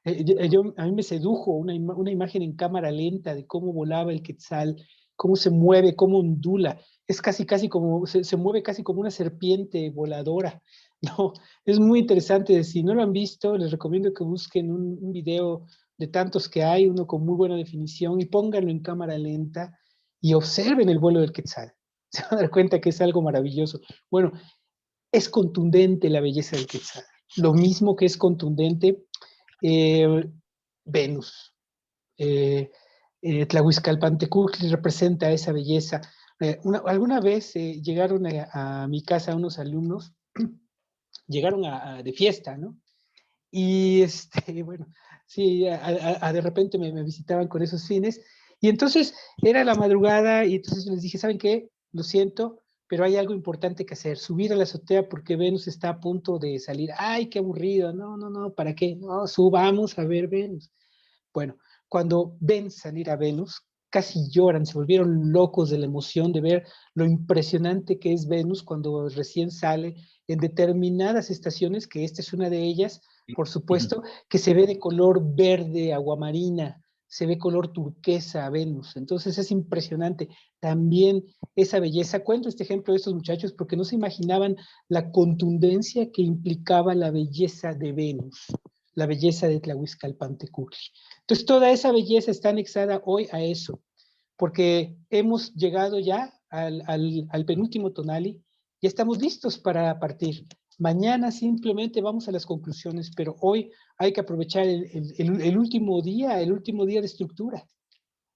a mí me sedujo una imagen en cámara lenta de cómo volaba el quetzal, cómo se mueve, cómo ondula. Es casi como, se mueve casi como una serpiente voladora, ¿no? Es muy interesante. Si no lo han visto, les recomiendo que busquen un video de tantos que hay, uno con muy buena definición, y pónganlo en cámara lenta y observen el vuelo del quetzal. Se van a dar cuenta que es algo maravilloso. Bueno, es contundente la belleza del quetzal. Lo mismo que es contundente Venus. Tlahuizcalpantecutli representa esa belleza. Alguna vez llegaron a mi casa unos alumnos llegaron de fiesta, ¿no? Y bueno, sí, de repente me visitaban con esos fines. Y entonces era la madrugada y entonces les dije, ¿saben qué? Lo siento, pero hay algo importante que hacer, subir a la azotea porque Venus está a punto de salir. ¡Ay, qué aburrido! No, no, no, ¿para qué? No, subamos a ver Venus. Bueno, cuando ven salir a Venus, casi lloran, se volvieron locos de la emoción de ver lo impresionante que es Venus cuando recién sale en determinadas estaciones, que esta es una de ellas, por supuesto, que se ve de color verde, aguamarina, se ve color turquesa a Venus. Entonces es impresionante también esa belleza. Cuento este ejemplo de estos muchachos porque no se imaginaban la contundencia que implicaba la belleza de Venus, la belleza de Tlahuizcalpantecutli. Entonces toda esa belleza está anexada hoy a eso, porque hemos llegado ya al penúltimo tonali, ya estamos listos para partir. Mañana simplemente vamos a las conclusiones, pero hoy hay que aprovechar el último día de estructura.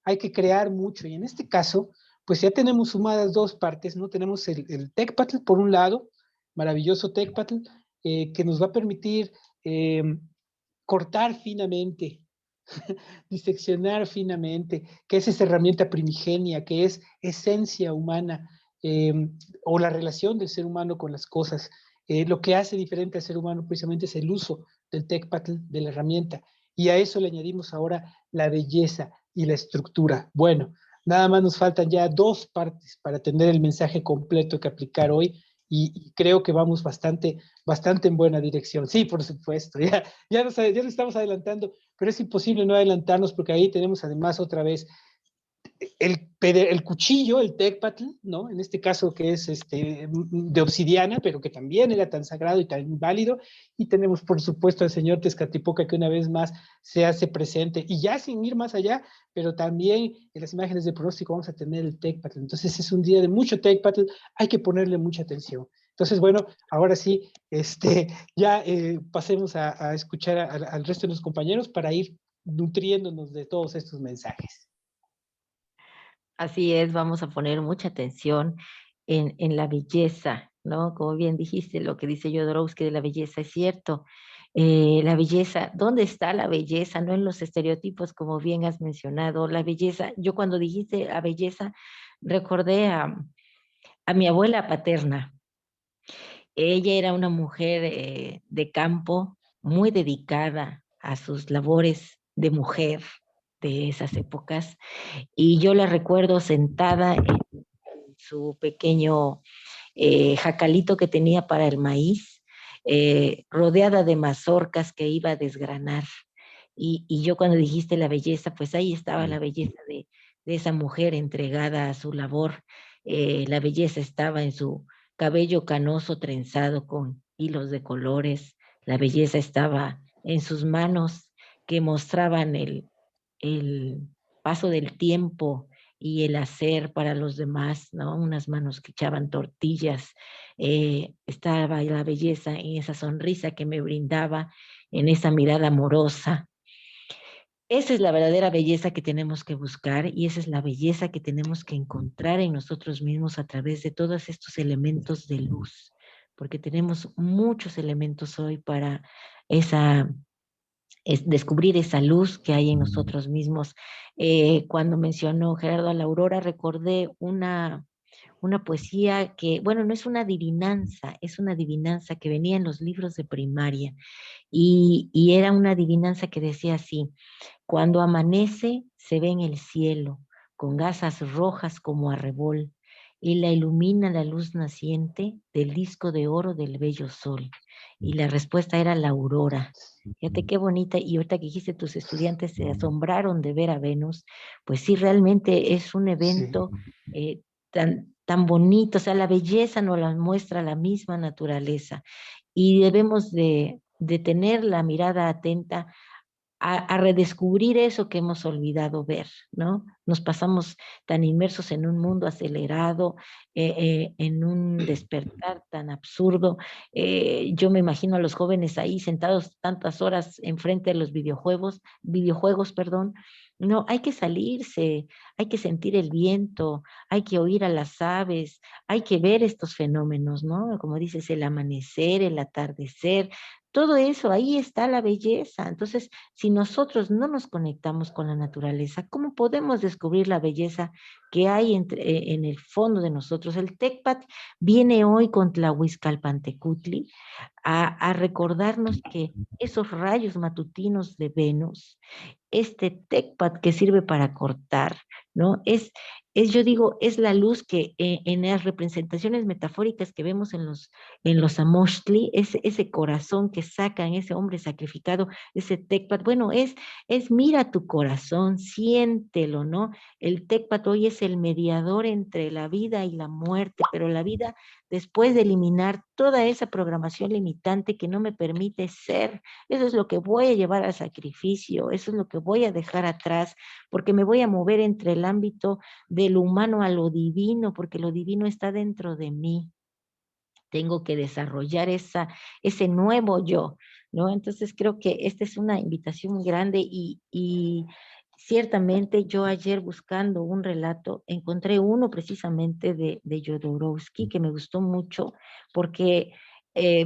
Hay que crear mucho y en este caso, pues ya tenemos sumadas dos partes, ¿no? Tenemos el Tecpatl por un lado, maravilloso Tecpatl, que nos va a permitir cortar finamente, diseccionar finamente, que es esa herramienta primigenia, que es esencia humana, eh, o la relación del ser humano con las cosas. Lo que hace diferente al ser humano precisamente es el uso del Tecpatl, de la herramienta, y a eso le añadimos ahora la belleza y la estructura. Bueno, nada más nos faltan ya dos partes para tener el mensaje completo que aplicar hoy, y creo que vamos bastante en buena dirección. Sí, por supuesto, ya nos estamos adelantando, pero es imposible no adelantarnos porque ahí tenemos además otra vez el cuchillo, el Tecpatl, ¿no? En este caso que es de obsidiana, pero que también era tan sagrado y tan válido. Y tenemos, por supuesto, al señor Tezcatlipoca, que una vez más se hace presente. Y ya sin ir más allá, pero también en las imágenes de pronóstico vamos a tener el Tecpatl. Entonces es un día de mucho Tecpatl, hay que ponerle mucha atención. Entonces, bueno, ahora sí, ya pasemos a escuchar al resto de los compañeros para ir nutriéndonos de todos estos mensajes. Así es, vamos a poner mucha atención en la belleza, ¿no? Como bien dijiste, lo que dice Jodorowsky de la belleza es cierto. La belleza, ¿dónde está la belleza? No en los estereotipos, como bien has mencionado. La belleza, yo cuando dijiste la belleza, recordé a mi abuela paterna. Ella era una mujer de campo muy dedicada a sus labores de mujer de esas épocas. Y yo la recuerdo sentada en su pequeño jacalito que tenía para el maíz, rodeada de mazorcas que iba a desgranar. Y yo cuando dijiste la belleza, pues ahí estaba la belleza de esa mujer entregada a su labor. La belleza estaba en su cabello canoso trenzado con hilos de colores. La belleza estaba en sus manos que mostraban el paso del tiempo y el hacer para los demás, ¿no? Unas manos que echaban tortillas. Estaba la belleza en esa sonrisa que me brindaba, en esa mirada amorosa. Esa es la verdadera belleza que tenemos que buscar y esa es la belleza que tenemos que encontrar en nosotros mismos a través de todos estos elementos de luz, porque tenemos muchos elementos hoy para descubrir esa luz que hay en nosotros mismos. Cuando mencionó Gerardo a la aurora, recordé una poesía que, bueno, no es una adivinanza, es una adivinanza que venía en los libros de primaria y era una adivinanza que decía así: cuando amanece se ve en el cielo con gasas rojas como arrebol y la ilumina la luz naciente del disco de oro del bello sol. Y la respuesta era la aurora. Fíjate qué bonita, y ahorita que dijiste tus estudiantes se asombraron de ver a Venus, pues sí, realmente es un evento tan bonito, o sea, la belleza nos la muestra la misma naturaleza y debemos de tener la mirada atenta a redescubrir eso que hemos olvidado ver, ¿no? Nos pasamos tan inmersos en un mundo acelerado, en un despertar tan absurdo. Yo me imagino a los jóvenes ahí sentados tantas horas enfrente de los videojuegos, perdón, No, hay que salirse, hay que sentir el viento, hay que oír a las aves, hay que ver estos fenómenos, ¿no? Como dices, el amanecer, el atardecer, todo eso, ahí está la belleza. Entonces, si nosotros no nos conectamos con la naturaleza, ¿cómo podemos descubrir la belleza que hay en el fondo de nosotros? El Tecpat viene hoy con Tlahuizcalpantecutli a recordarnos que esos rayos matutinos de Venus, este tecpat que sirve para cortar, ¿no? Yo digo, es la luz que en las representaciones metafóricas que vemos en los amochtli, ese corazón que sacan, ese hombre sacrificado, ese tecpat, bueno, mira tu corazón, siéntelo, ¿no? El tecpat hoy es el mediador entre la vida y la muerte, pero la vida después de eliminar toda esa programación limitante que no me permite ser. Eso es lo que voy a llevar al sacrificio, eso es lo que voy a dejar atrás, porque me voy a mover entre el ámbito de lo humano a lo divino, porque lo divino está dentro de mí. Tengo que desarrollar ese nuevo yo, ¿no? Entonces creo que esta es una invitación muy grande y ciertamente yo ayer buscando un relato, encontré uno precisamente de Jodorowsky que me gustó mucho porque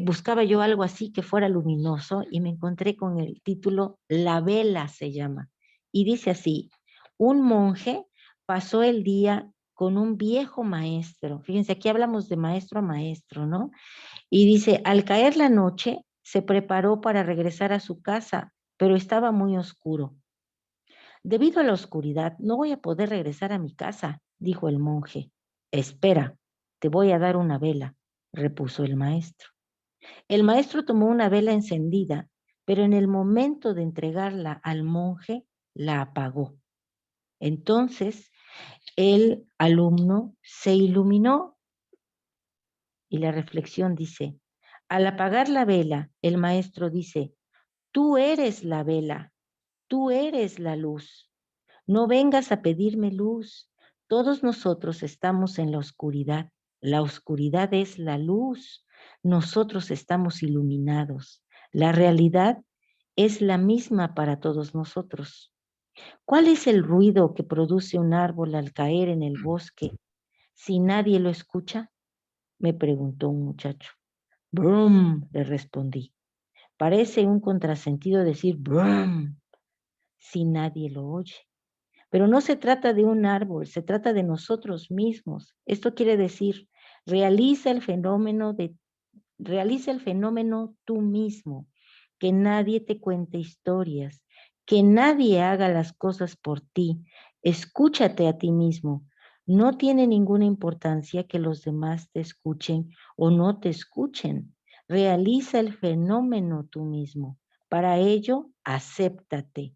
buscaba yo algo así que fuera luminoso y me encontré con el título La vela se llama. Y dice así, un monje pasó el día con un viejo maestro. Fíjense, aquí hablamos de maestro a maestro, ¿no? Y dice, al caer la noche, se preparó para regresar a su casa, pero estaba muy oscuro. Debido a la oscuridad, no voy a poder regresar a mi casa, dijo el monje. Espera, te voy a dar una vela, repuso el maestro. El maestro tomó una vela encendida, pero en el momento de entregarla al monje, la apagó. Entonces, el alumno se iluminó y la reflexión dice, al apagar la vela, el maestro dice, tú eres la vela, tú eres la luz. No vengas a pedirme luz. Todos nosotros estamos en la oscuridad. La oscuridad es la luz. Nosotros estamos iluminados. La realidad es la misma para todos nosotros. ¿Cuál es el ruido que produce un árbol al caer en el bosque si nadie lo escucha? Me preguntó un muchacho. Brum, le respondí. Parece un contrasentido decir brum si nadie lo oye. Pero no se trata de un árbol, se trata de nosotros mismos. Esto quiere decir, realiza el fenómeno tú mismo, que nadie te cuente historias, que nadie haga las cosas por ti. Escúchate a ti mismo. No tiene ninguna importancia que los demás te escuchen o no te escuchen. Realiza el fenómeno tú mismo. Para ello, acéptate.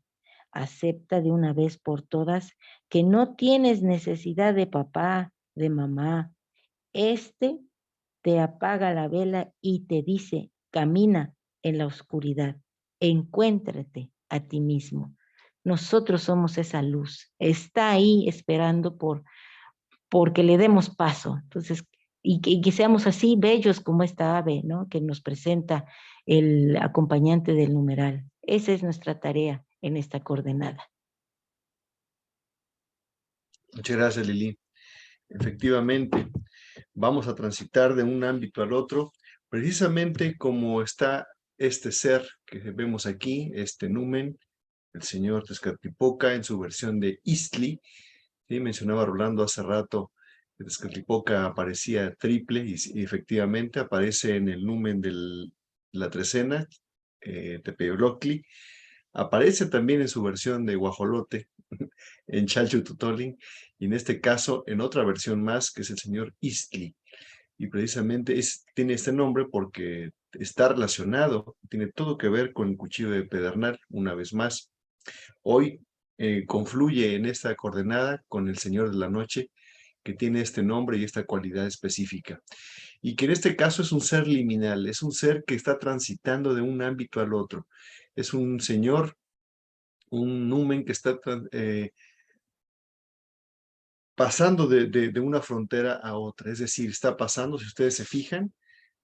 Acepta de una vez por todas que no tienes necesidad de papá, de mamá. Este te apaga la vela y te dice, camina en la oscuridad, encuéntrate a ti mismo. Nosotros somos esa luz, está ahí esperando porque le demos paso. Entonces, y que seamos así bellos como esta ave, ¿no? Que nos presenta el acompañante del numeral. Esa es nuestra tarea en esta coordenada. Muchas gracias, Lili. Efectivamente, vamos a transitar de un ámbito al otro, precisamente como está este ser que vemos aquí, este numen, el señor Tezcatlipoca en su versión de Istli. ¿Sí? Mencionaba Rolando hace rato que Tezcatlipoca aparecía triple y efectivamente aparece en el numen de la trecena, Tepeyoloctli. Aparece también en su versión de Guajolote, en Chalchutotolin, y en este caso en otra versión más, que es el señor Istli. Y precisamente tiene este nombre porque está relacionado, tiene todo que ver con el cuchillo de pedernal, una vez más. Hoy confluye en esta coordenada con el Señor de la Noche, que tiene este nombre y esta cualidad específica. Y que en este caso es un ser liminal, es un ser que está transitando de un ámbito al otro. Es un señor, un numen que está pasando de una frontera a otra. Es decir, está pasando, si ustedes se fijan,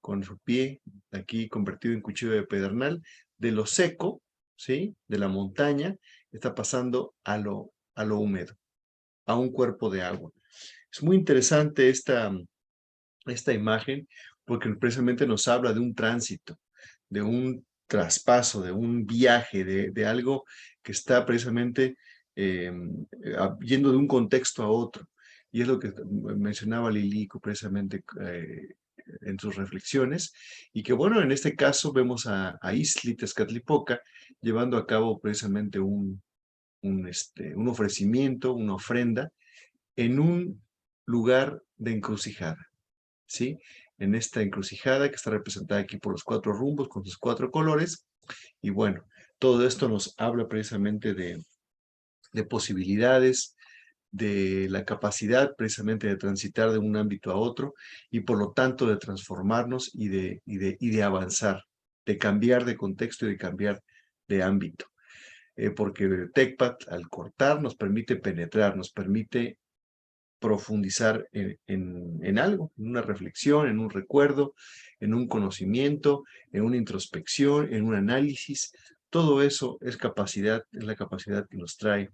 con su pie aquí convertido en cuchillo de pedernal, de lo seco, ¿sí? De la montaña, está pasando a lo húmedo, a un cuerpo de agua. Es muy interesante esta imagen porque precisamente nos habla de un tránsito, de un traspaso, de un viaje, de algo que está precisamente yendo de un contexto a otro. Y es lo que mencionaba Lilico precisamente en sus reflexiones, y que bueno, en este caso vemos a Iztli Tezcatlipoca llevando a cabo precisamente un ofrecimiento, una ofrenda, en un lugar de encrucijada, ¿sí? En esta encrucijada que está representada aquí por los 4 rumbos con sus 4 colores. Y bueno, todo esto nos habla precisamente de posibilidades, de la capacidad precisamente de transitar de un ámbito a otro y por lo tanto de transformarnos y de avanzar, de cambiar de contexto y de cambiar de ámbito. Porque TECPAT al cortar nos permite penetrar, nos permite profundizar en algo, en una reflexión, en un recuerdo, en un conocimiento, en una introspección, en un análisis. Todo eso es la capacidad que nos trae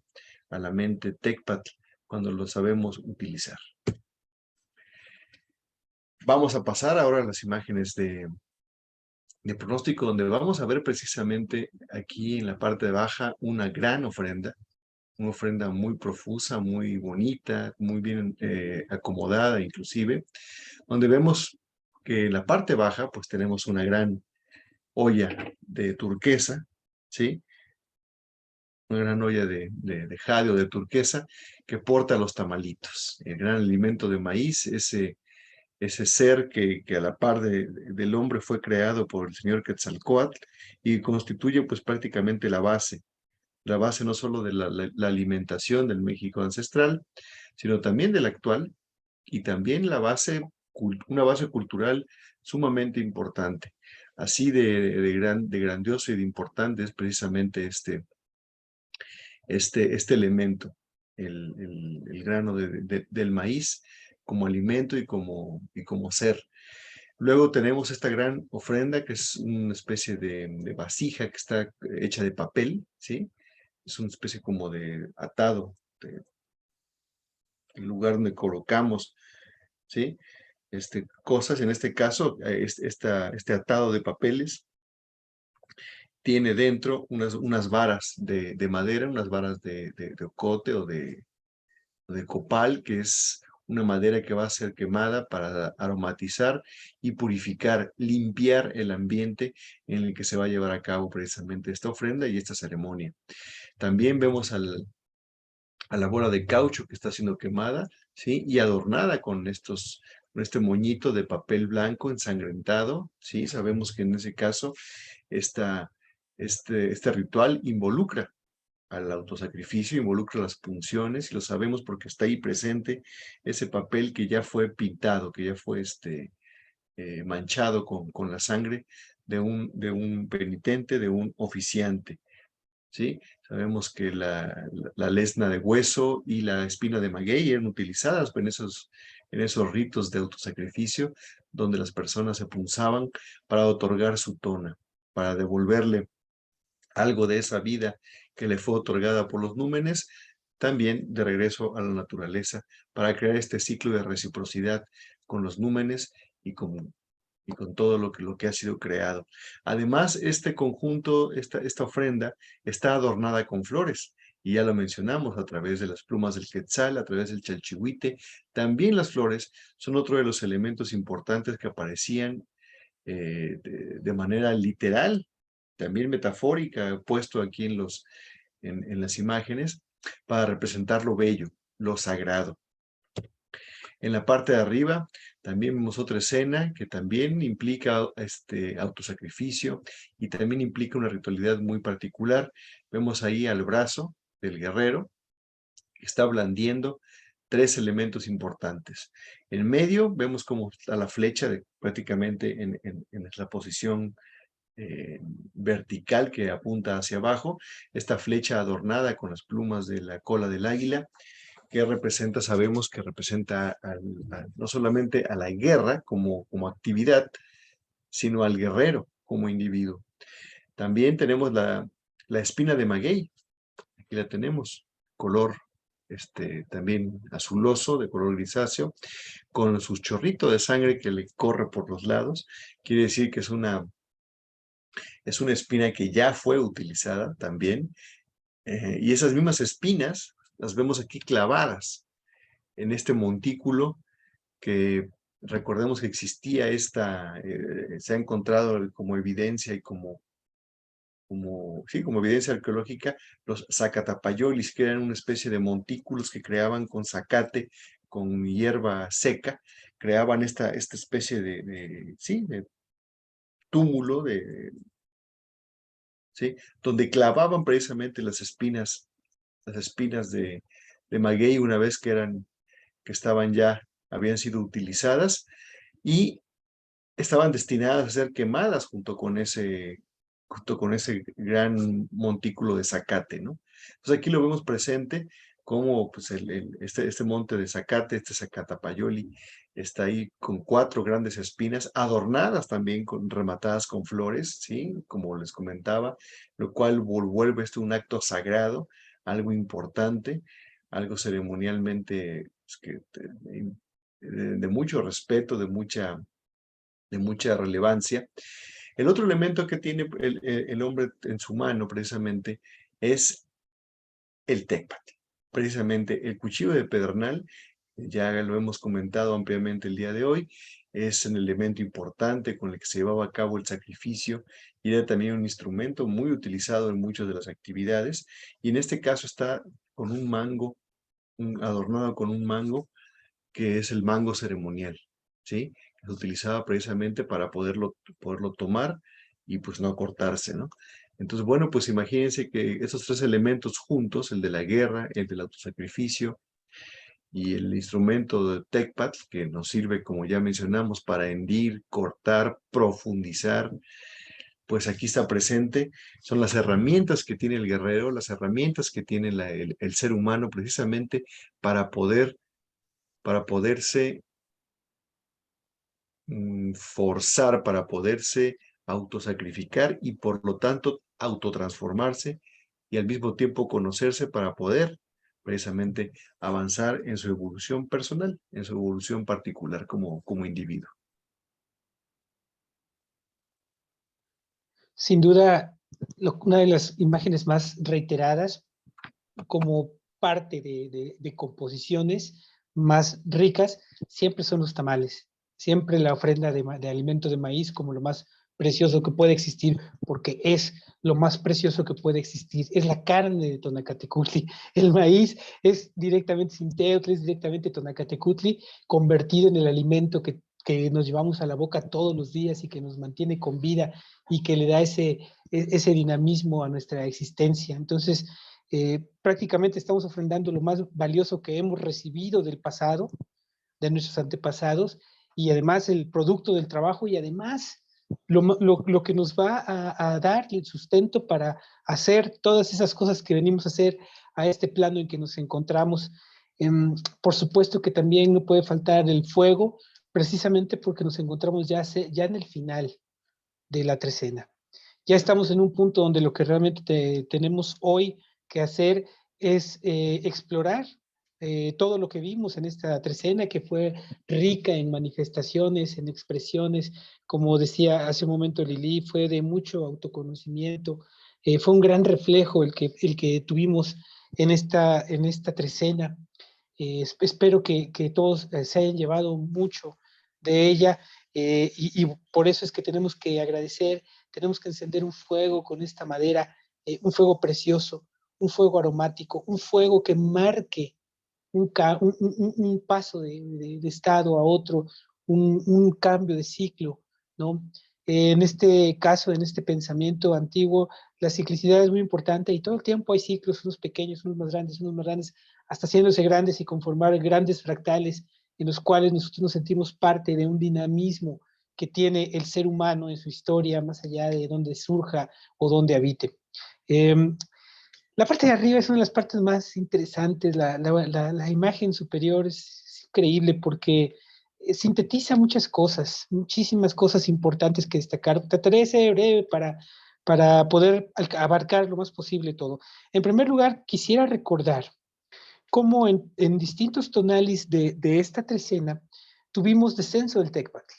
a la mente TECPAT cuando lo sabemos utilizar. Vamos a pasar ahora a las imágenes de pronóstico, donde vamos a ver precisamente aquí en la parte baja una gran ofrenda, una ofrenda muy profusa, muy bonita, muy bien acomodada inclusive, donde vemos que en la parte baja pues tenemos una gran olla de turquesa, ¿sí? Una gran olla de jade o de turquesa que porta los tamalitos, el gran alimento de maíz, ese ser que a la par del hombre fue creado por el señor Quetzalcóatl y constituye pues prácticamente la base no solo de la alimentación del México ancestral, sino también del actual, y también una base cultural sumamente importante. Así de grandioso y de importante es precisamente este elemento, el grano del maíz como alimento y como ser. Luego tenemos esta gran ofrenda que es una especie de vasija que está hecha de papel, ¿sí? Es una especie como de atado, el lugar donde colocamos, ¿sí? Cosas, en este caso, este atado de papeles tiene dentro unas varas de madera, unas varas de ocote o de copal, que es una madera que va a ser quemada para aromatizar y purificar, limpiar el ambiente en el que se va a llevar a cabo precisamente esta ofrenda y esta ceremonia. También vemos a la bola de caucho que está siendo quemada, ¿sí? Y adornada con este moñito de papel blanco ensangrentado, ¿sí? Sabemos que en ese caso este ritual involucra al autosacrificio, involucra las punciones, y lo sabemos porque está ahí presente ese papel que ya fue pintado, que ya fue manchado con la sangre de un penitente, de un oficiante. ¿Sí? Sabemos que la lesna de hueso y la espina de maguey eran utilizadas en esos ritos de autosacrificio, donde las personas se punzaban para otorgar su tona, para devolverle algo de esa vida que le fue otorgada por los númenes, también de regreso a la naturaleza, para crear este ciclo de reciprocidad con los númenes y con todo lo que ha sido creado. Además, este conjunto, esta ofrenda, está adornada con flores, y ya lo mencionamos a través de las plumas del quetzal, a través del chalchihuite. También las flores son otro de los elementos importantes que aparecían de manera literal, también metafórica, puesto aquí en las imágenes, para representar lo bello, lo sagrado. En la parte de arriba también vemos otra escena que también implica autosacrificio y también implica una ritualidad muy particular. Vemos ahí al brazo del guerrero que está blandiendo 3 elementos importantes. En medio vemos cómo está la flecha prácticamente en la posición vertical que apunta hacia abajo, esta flecha adornada con las plumas de la cola del águila, que representa, sabemos que representa no solamente a la guerra como actividad, sino al guerrero como individuo. También tenemos la espina de maguey, Aquí la tenemos, color también azuloso, de color grisáceo, con su chorrito de sangre que le corre por los lados. Quiere decir que es una espina que ya fue utilizada también. Y esas mismas espinas las vemos aquí clavadas en este montículo que recordemos que existía se ha encontrado como evidencia y como evidencia arqueológica, los zacatapayolis, que eran una especie de montículos que creaban con zacate, con hierba seca, creaban esta especie de túmulo, ¿sí? Donde clavaban precisamente las espinas de maguey una vez que habían sido utilizadas y estaban destinadas a ser quemadas junto con ese gran montículo de zacate, ¿no? Entonces aquí lo vemos presente como pues, este monte de zacate, este zacatapayoli, está ahí con 4 grandes espinas, adornadas también, rematadas con flores, ¿sí? Como les comentaba, lo cual vuelve esto un acto sagrado, algo importante, algo ceremonialmente pues, de mucho respeto, de mucha relevancia. El otro elemento que tiene el hombre en su mano precisamente es el tecpate. Precisamente el cuchillo de pedernal, ya lo hemos comentado ampliamente el día de hoy, es un elemento importante con el que se llevaba a cabo el sacrificio y era también un instrumento muy utilizado en muchas de las actividades. Y en este caso está con un mango, adornado con un mango, que es el mango ceremonial, ¿sí? Que se utilizaba precisamente para poderlo tomar y pues no cortarse, ¿no? Entonces, bueno, pues imagínense que esos 3 elementos juntos, el de la guerra, el del autosacrificio y el instrumento de tecpat, que nos sirve, como ya mencionamos, para hendir, cortar, profundizar, pues aquí está presente, son las herramientas que tiene el guerrero, las herramientas que tiene el ser humano precisamente para poderse forzar, para poderse autosacrificar y por lo tanto autotransformarse y al mismo tiempo conocerse para poder precisamente avanzar en su evolución personal, en su evolución particular como individuo. Sin duda, una de las imágenes más reiteradas como parte de composiciones más ricas siempre son los tamales. Siempre la ofrenda de alimento de maíz como lo más precioso que puede existir, porque es lo más precioso que puede existir. Es la carne de Tonacatecutli. El maíz es directamente Sinteotl, es directamente Tonacatecutli, convertido en el alimento que nos llevamos a la boca todos los días y que nos mantiene con vida y que le da ese dinamismo a nuestra existencia. Entonces, prácticamente estamos ofrendando lo más valioso que hemos recibido del pasado, de nuestros antepasados, y además el producto del trabajo y además lo que nos va a dar el sustento para hacer todas esas cosas que venimos a hacer a este plano en que nos encontramos. Por supuesto que también no puede faltar el fuego, precisamente porque nos encontramos ya en el final de la trecena. Ya estamos en un punto donde lo que realmente tenemos hoy que hacer es explorar todo lo que vimos en esta trecena, que fue rica en manifestaciones, en expresiones, como decía hace un momento Lili, fue de mucho autoconocimiento, fue un gran reflejo el que tuvimos en esta trecena. Espero que todos se hayan llevado mucho de ella y por eso es que tenemos que agradecer, tenemos que encender un fuego con esta madera, un fuego precioso, un fuego aromático, un fuego que marque un paso de estado a otro, un cambio de ciclo, ¿no? En este caso, en este pensamiento antiguo, la ciclicidad es muy importante y todo el tiempo hay ciclos, unos pequeños, unos más grandes, hasta haciéndose grandes y conformar grandes fractales en los cuales nosotros nos sentimos parte de un dinamismo que tiene el ser humano en su historia, más allá de donde surja o donde habite. La parte de arriba es una de las partes más interesantes, la imagen superior es increíble porque sintetiza muchas cosas, muchísimas cosas importantes que destacar. Trataré de ser breve para poder abarcar lo más posible todo. En primer lugar, quisiera recordar cómo en distintos tonalis de esta trecena tuvimos descenso del Tecpatl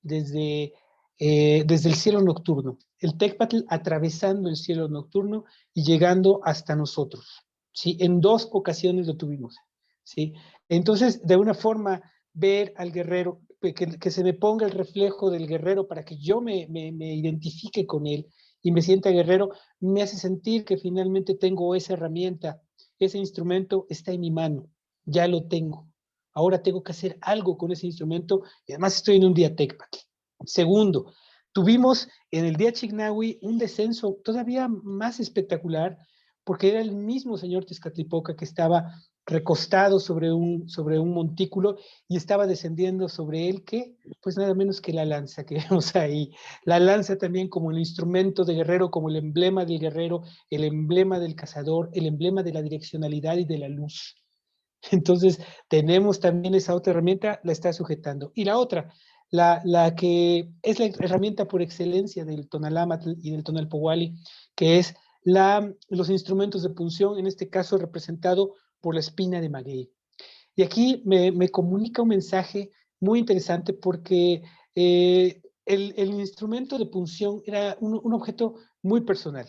desde el cielo nocturno. El Tecpatl atravesando el cielo nocturno y llegando hasta nosotros. ¿Sí? En 2 ocasiones lo tuvimos. ¿Sí? Entonces, de una forma, ver al guerrero, que se me ponga el reflejo del guerrero para que yo me identifique con él y me sienta guerrero, me hace sentir que finalmente tengo esa herramienta, ese instrumento está en mi mano, ya lo tengo. Ahora tengo que hacer algo con ese instrumento y además estoy en un día Tecpac. Segundo, tuvimos en el día Chignahui un descenso todavía más espectacular porque era el mismo señor Tezcatlipoca que estaba recostado sobre un montículo y estaba descendiendo sobre él, que pues nada menos que la lanza que vemos ahí. La lanza también como el instrumento de guerrero, como el emblema del guerrero, el emblema del cazador, el emblema de la direccionalidad y de la luz. Entonces, tenemos también esa otra herramienta, la está sujetando. Y la otra, la que es la herramienta por excelencia del Tonalámatl y del Tonalpohualli, que es los instrumentos de punción, en este caso representado por la espina de maguey. Y aquí me comunica un mensaje muy interesante porque el instrumento de punción era un objeto muy personal.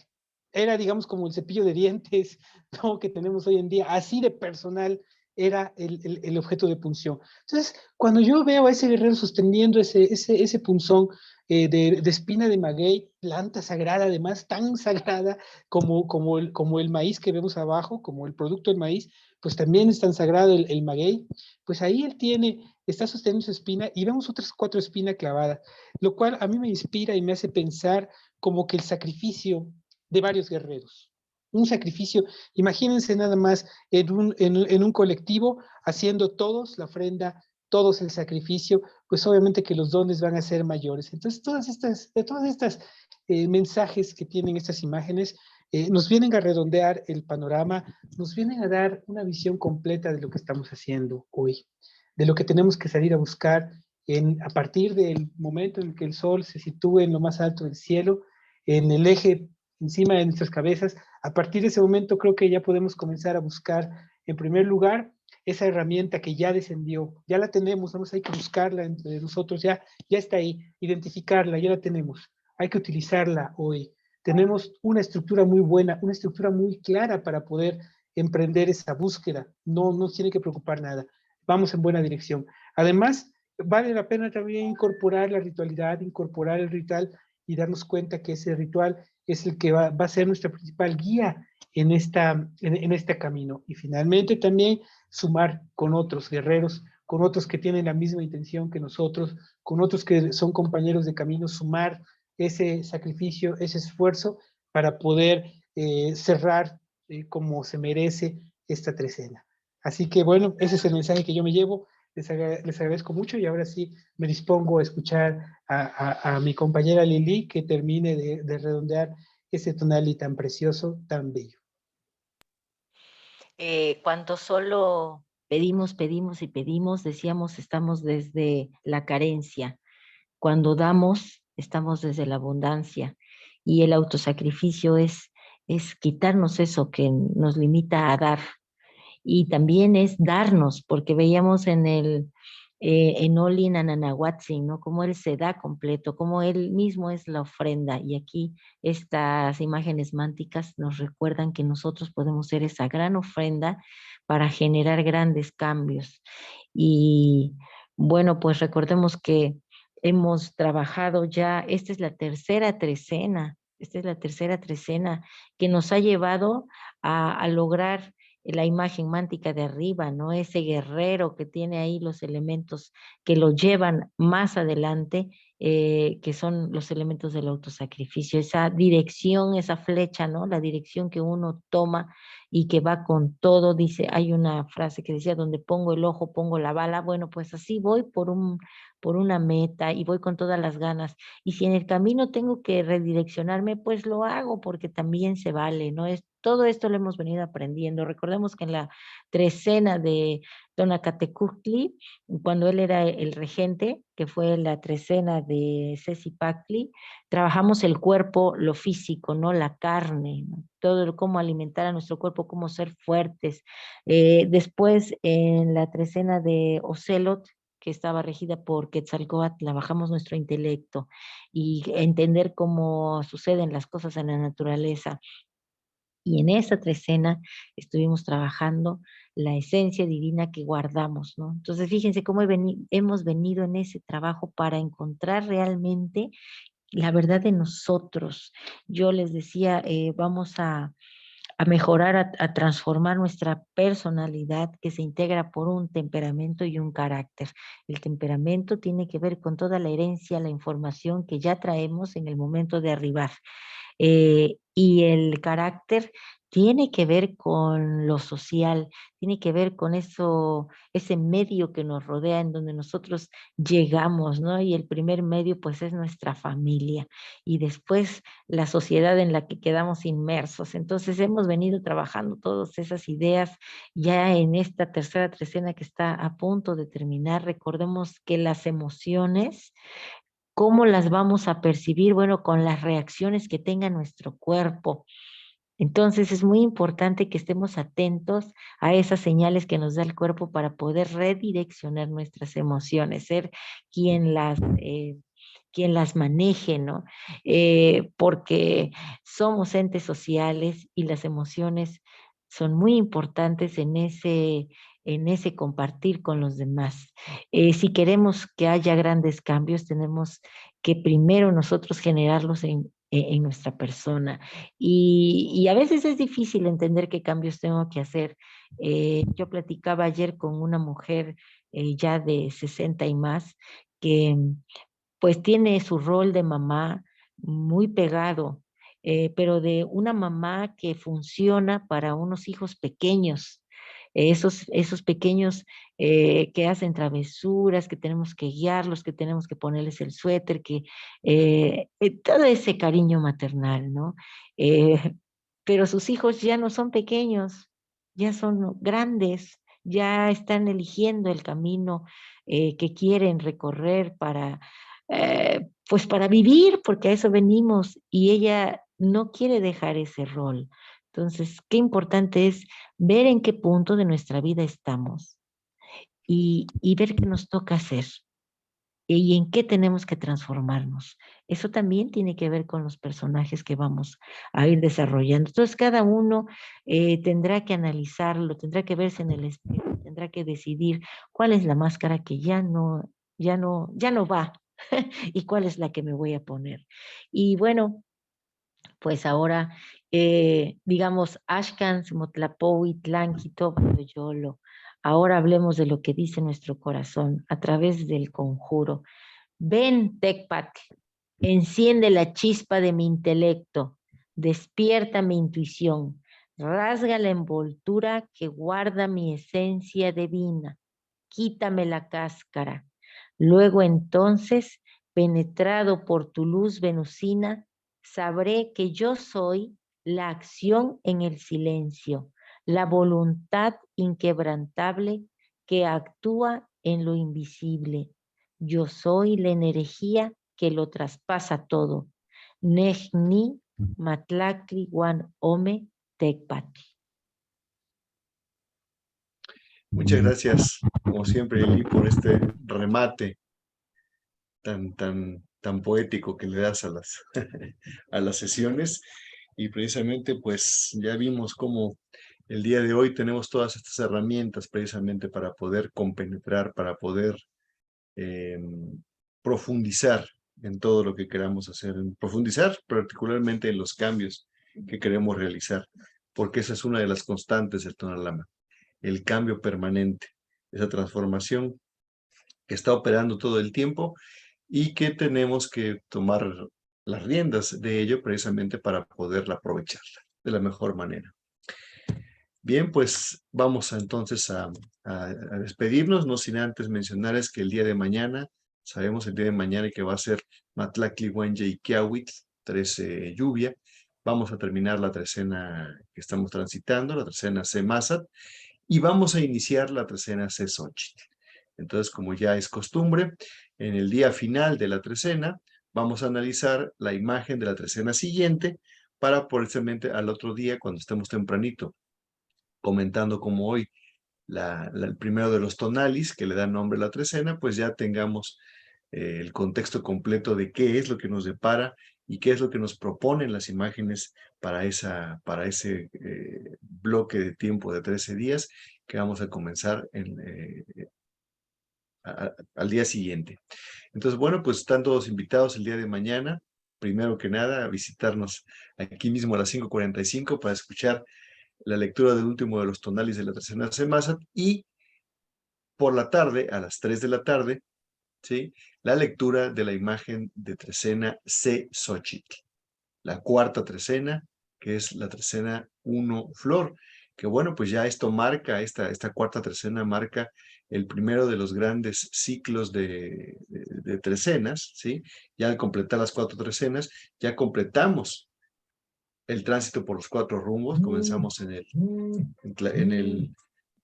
Era, digamos, como el cepillo de dientes, ¿no?, que tenemos hoy en día, así de personal era el objeto de punción. Entonces, cuando yo veo a ese guerrero sosteniendo ese punzón de espina de maguey, planta sagrada, además tan sagrada como el maíz que vemos abajo, como el producto del maíz, pues también es tan sagrado el maguey, pues ahí él está sosteniendo su espina y vemos otras 4 espinas clavadas, lo cual a mí me inspira y me hace pensar como que el sacrificio de varios guerreros. Un sacrificio, imagínense nada más en un colectivo haciendo todos la ofrenda, todos el sacrificio, pues obviamente que los dones van a ser mayores. Entonces, todas estas mensajes que tienen estas imágenes nos vienen a redondear el panorama, nos vienen a dar una visión completa de lo que estamos haciendo hoy, de lo que tenemos que salir a buscar a partir del momento en que el sol se sitúe en lo más alto del cielo, en el eje encima de nuestras cabezas. A partir de ese momento creo que ya podemos comenzar a buscar, en primer lugar, esa herramienta que ya descendió, ya la tenemos, vamos, hay que buscarla entre nosotros, ya está ahí, identificarla, ya la tenemos, hay que utilizarla hoy. Tenemos una estructura muy buena, una estructura muy clara para poder emprender esa búsqueda. No nos tiene que preocupar nada. Vamos en buena dirección. Además, vale la pena también incorporar la ritualidad, incorporar el ritual y darnos cuenta que ese ritual es el que va a ser nuestra principal guía en este camino. Y finalmente también sumar con otros guerreros, con otros que tienen la misma intención que nosotros, con otros que son compañeros de camino, sumar ese sacrificio, ese esfuerzo para poder cerrar como se merece esta trecena. Así que bueno, ese es el mensaje que yo me llevo. Les agradezco mucho y ahora sí me dispongo a escuchar a mi compañera Lili que termine de redondear ese tonali tan precioso, tan bello. Cuando solo pedimos, pedimos y pedimos, decíamos, estamos desde la carencia. Cuando damos, estamos desde la abundancia. Y el autosacrificio es quitarnos eso que nos limita a dar. Y también es darnos, porque veíamos en Olin Ananahuatzin, ¿no? Cómo él se da completo, cómo él mismo es la ofrenda. Y aquí estas imágenes mánticas nos recuerdan que nosotros podemos ser esa gran ofrenda para generar grandes cambios. Y bueno, pues recordemos que hemos trabajado ya, esta es la tercera trecena que nos ha llevado a lograr la imagen mántica de arriba, ¿no? Ese guerrero que tiene ahí los elementos que lo llevan más adelante, que son los elementos del autosacrificio, esa dirección, esa flecha, ¿no? La dirección que uno toma y que va con todo, dice, hay una frase que decía, donde pongo el ojo, pongo la bala. Bueno, pues así voy por una meta y voy con todas las ganas. Y si en el camino tengo que redireccionarme, pues lo hago porque también se vale, ¿no? Todo esto lo hemos venido aprendiendo. Recordemos que en la trecena de Tonacatecuhtli, cuando él era el regente, que fue la trecena de Cecipactli, trabajamos el cuerpo, lo físico, ¿no? La carne, ¿no? Todo cómo alimentar a nuestro cuerpo, cómo ser fuertes. Después, en la trecena de Ocelot, que estaba regida por Quetzalcóatl, trabajamos nuestro intelecto y entender cómo suceden las cosas en la naturaleza. Y en esa trecena estuvimos trabajando la esencia divina que guardamos, ¿no? Entonces, fíjense cómo hemos venido en ese trabajo para encontrar realmente la verdad de nosotros. Yo les decía, vamos a mejorar, a transformar nuestra personalidad que se integra por un temperamento y un carácter. El temperamento tiene que ver con toda la herencia, la información que ya traemos en el momento de arribar. Y el carácter tiene que ver con lo social, tiene que ver con eso, ese medio que nos rodea, en donde nosotros llegamos, ¿no? Y el primer medio, pues, es nuestra familia. Y después la sociedad en la que quedamos inmersos. Entonces, hemos venido trabajando todas esas ideas ya en esta tercera trecena que está a punto de terminar. Recordemos que las emociones, ¿cómo las vamos a percibir? Bueno, con las reacciones que tenga nuestro cuerpo. Entonces es muy importante que estemos atentos a esas señales que nos da el cuerpo para poder redireccionar nuestras emociones, ser quien quien las maneje, ¿no? Porque somos entes sociales y las emociones son muy importantes en ese compartir con los demás. Si queremos que haya grandes cambios, tenemos que primero nosotros generarlos en nuestra persona. Y a veces es difícil entender qué cambios tengo que hacer. Yo platicaba ayer con una mujer ya de 60 y más, que pues tiene su rol de mamá muy pegado, pero de una mamá que funciona para unos hijos pequeños, esos pequeños que hacen travesuras, que tenemos que guiarlos, que tenemos que ponerles el suéter, todo ese cariño maternal, ¿no? Eh, pero sus hijos ya no son pequeños, ya son grandes, ya están eligiendo el camino que quieren recorrer pues para vivir, porque a eso venimos, y ella no quiere dejar ese rol. Entonces, qué importante es ver en qué punto de nuestra vida estamos y ver qué nos toca hacer y en qué tenemos que transformarnos. Eso también tiene que ver con los personajes que vamos a ir desarrollando. Entonces, cada uno tendrá que analizarlo, tendrá que verse en el espejo, tendrá que decidir cuál es la máscara que ya no va y cuál es la que me voy a poner. Y bueno, pues ahora, digamos, Ashkan, Motlapowi, Tlanquito, Yolo. Ahora hablemos de lo que dice nuestro corazón a través del conjuro. Ven, Tecpat, enciende la chispa de mi intelecto, despierta mi intuición, rasga la envoltura que guarda mi esencia divina, quítame la cáscara. Luego entonces, penetrado por tu luz venusina, sabré que yo soy la acción en el silencio, la voluntad inquebrantable que actúa en lo invisible. Yo soy la energía que lo traspasa todo. Nejni matlacli wan ome tecpati. Muchas gracias, como siempre, Eli, por este remate tan poético que le das a a las sesiones. Y precisamente, pues ya vimos cómo el día de hoy tenemos todas estas herramientas precisamente para poder compenetrar, para poder profundizar en todo lo que queramos hacer, profundizar particularmente en los cambios que queremos realizar, porque esa es una de las constantes del Tonalama, el cambio permanente, esa transformación que está operando todo el tiempo y que tenemos que tomar las riendas de ello precisamente para poderla aprovecharla de la mejor manera. Bien, pues vamos entonces a despedirnos, no sin antes mencionarles que el día de mañana, sabemos el día de mañana que va a ser Matlacli, Huenye y Quiahuitl, 13 lluvia, vamos a terminar la trecena que estamos transitando, la trecena C-Masat, y vamos a iniciar la trecena C-Xochitl. Entonces, como ya es costumbre, en el día final de la trecena, vamos a analizar la imagen de la trecena siguiente para precisamente al otro día, cuando estemos tempranito, comentando como hoy el primero de los tonalis que le da nombre a la trecena, pues ya tengamos el contexto completo de qué es lo que nos depara y qué es lo que nos proponen las imágenes para ese bloque de tiempo de 13 días que vamos a comenzar al día siguiente. Entonces, bueno, pues están todos invitados el día de mañana, primero que nada, a visitarnos aquí mismo a las 5:45 para escuchar la lectura del último de los tonalis de la trecena C-Masat, y por la tarde, a las 3 de la tarde, ¿sí?, la lectura de la imagen de trecena C-Xochitl, la cuarta trecena, que es la trecena 1 Flor, que bueno, pues ya esto marca, esta cuarta trecena marca el primero de los grandes ciclos de trecenas, ¿sí? Ya al completar las 4 trecenas, ya completamos el tránsito por los 4 rumbos. Comenzamos en el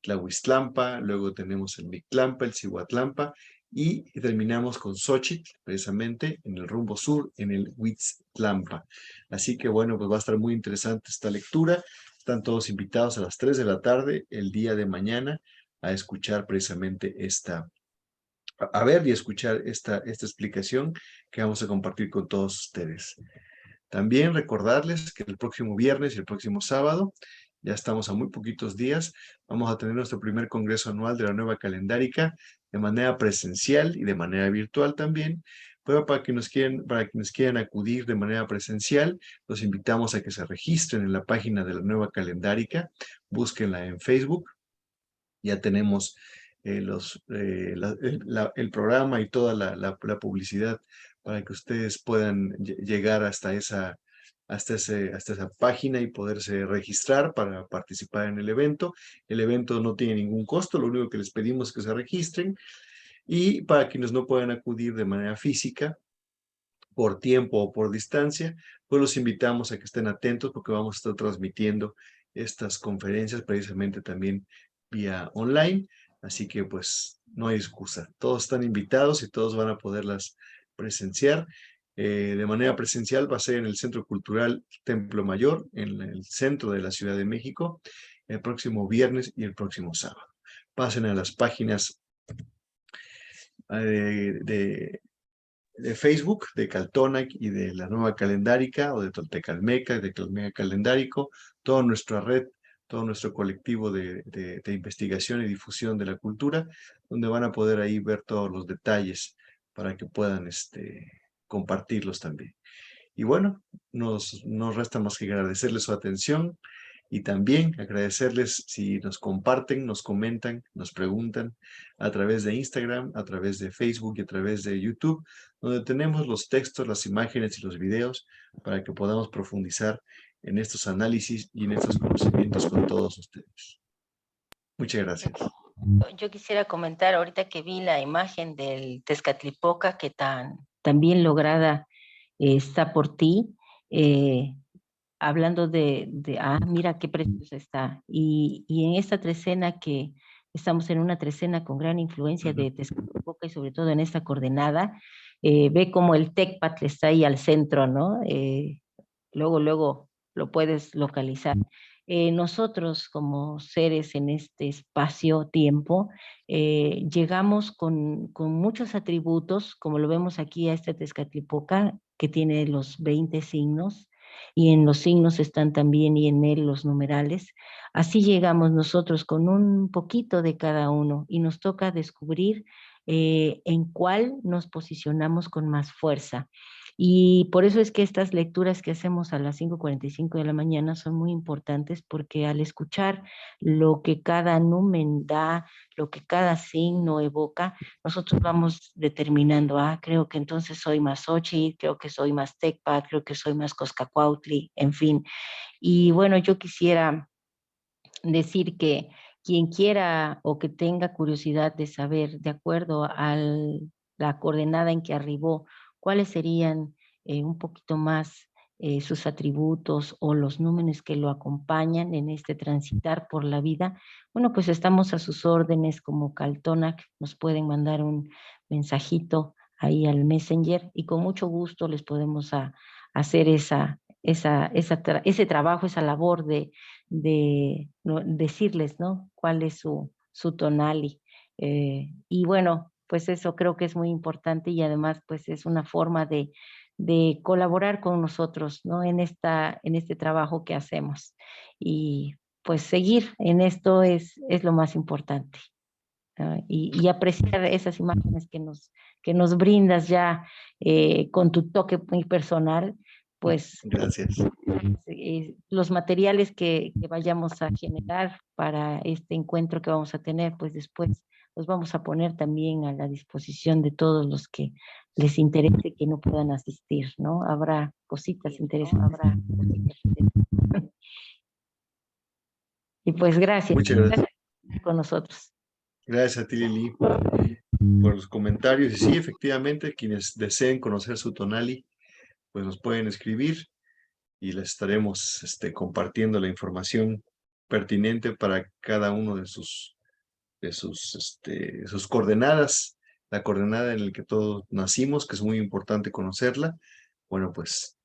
Tlahuiztlampa, luego tenemos el Mictlampa, el Cihuatlampa, y terminamos con Xochitl, precisamente en el rumbo sur, en el Huitztlampa. Así que bueno, pues va a estar muy interesante esta lectura. Están todos invitados a las 3 de la tarde, el día de mañana, a escuchar precisamente a ver y escuchar esta explicación que vamos a compartir con todos ustedes. También recordarles que el próximo viernes y el próximo sábado, ya estamos a muy poquitos días, vamos a tener nuestro primer congreso anual de la nueva calendárica de manera presencial y de manera virtual también. Pero para quienes quieran acudir de manera presencial, los invitamos a que se registren en la página de la nueva calendárica, búsquenla en Facebook. Ya tenemos el programa y toda la publicidad para que ustedes puedan llegar hasta esa página y poderse registrar para participar en el evento. El evento no tiene ningún costo, lo único que les pedimos es que se registren. Y para quienes no puedan acudir de manera física, por tiempo o por distancia, pues los invitamos a que estén atentos, porque vamos a estar transmitiendo estas conferencias precisamente también vía online. Así que pues no hay excusa. Todos están invitados y todos van a poderlas presenciar. De manera presencial va a ser en el Centro Cultural Templo Mayor, en el centro de la Ciudad de México, el próximo viernes y el próximo sábado. Pasen a las páginas de Facebook, de Caltonac y de la Nueva Calendárica, o de Toltecalmeca, de Calmeca Calendárico, toda nuestra red, todo nuestro colectivo de investigación y difusión de la cultura, donde van a poder ahí ver todos los detalles para que puedan compartirlos también. Y bueno, nos resta más que agradecerles su atención y también agradecerles si nos comparten, nos comentan, nos preguntan a través de Instagram, a través de Facebook y a través de YouTube, donde tenemos los textos, las imágenes y los videos para que podamos profundizar en estos análisis y en estos conocimientos con todos ustedes. Muchas gracias. Yo quisiera comentar ahorita que vi la imagen del Tezcatlipoca, que tan bien lograda está por ti, hablando mira qué preciosa está. Y en esta trecena, que estamos en una trecena con gran influencia de Tezcatlipoca, y sobre todo en esta coordenada, ve como el Tecpatl está ahí al centro, ¿no? Luego lo puedes localizar. Nosotros como seres en este espacio-tiempo, llegamos con muchos atributos, como lo vemos aquí a este Tezcatlipoca, que tiene los 20 signos, y en los signos están también, y en él los numerales. Así llegamos nosotros con un poquito de cada uno, y nos toca descubrir en cuál nos posicionamos con más fuerza. Y por eso es que estas lecturas que hacemos a las 5:45 de la mañana son muy importantes, porque al escuchar lo que cada numen da, lo que cada signo evoca, nosotros vamos determinando, creo que entonces soy más Xochitl, creo que soy más Tecpat, creo que soy más Coscacuautli, en fin. Y bueno, yo quisiera decir que quien quiera o que tenga curiosidad de saber, de acuerdo a la coordenada en que arribó, cuáles serían un poquito más sus atributos o los números que lo acompañan en este transitar por la vida, bueno, pues estamos a sus órdenes como Caltonac, nos pueden mandar un mensajito ahí al Messenger y con mucho gusto les podemos hacer ese trabajo, esa labor de decirles, ¿no? Cuál es su tonali. Y bueno, pues eso creo que es muy importante y además pues es una forma de colaborar con nosotros, ¿no? En este trabajo que hacemos. Y pues seguir en esto es lo más importante. Y apreciar esas imágenes que nos brindas ya con tu toque muy personal, pues Gracias. los materiales que vayamos a generar para este encuentro que vamos a tener, pues después los vamos a poner también a la disposición de todos los que les interese que no puedan asistir, ¿no? Habrá cositas interesantes. Y pues gracias. Muchas gracias. Gracias por estar con nosotros. Gracias a ti, Lili, por los comentarios. Y sí, efectivamente, quienes deseen conocer su tonali, pues nos pueden escribir y les estaremos compartiendo la información pertinente para cada uno de sus coordenadas, la coordenada en la que todos nacimos, que es muy importante conocerla. Bueno, pues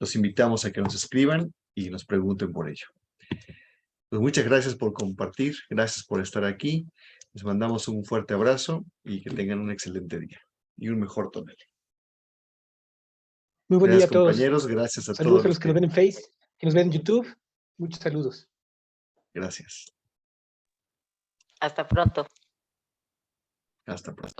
los invitamos a que nos escriban y nos pregunten por ello. Pues muchas gracias por compartir, gracias por estar aquí. Les mandamos un fuerte abrazo y que tengan un excelente día y un mejor tonel. Muy buen día a todos. Compañeros, gracias a Saludos todos a los que nos ven en Face, que nos ven en YouTube. Muchos saludos. Gracias. Hasta pronto. Hasta pronto.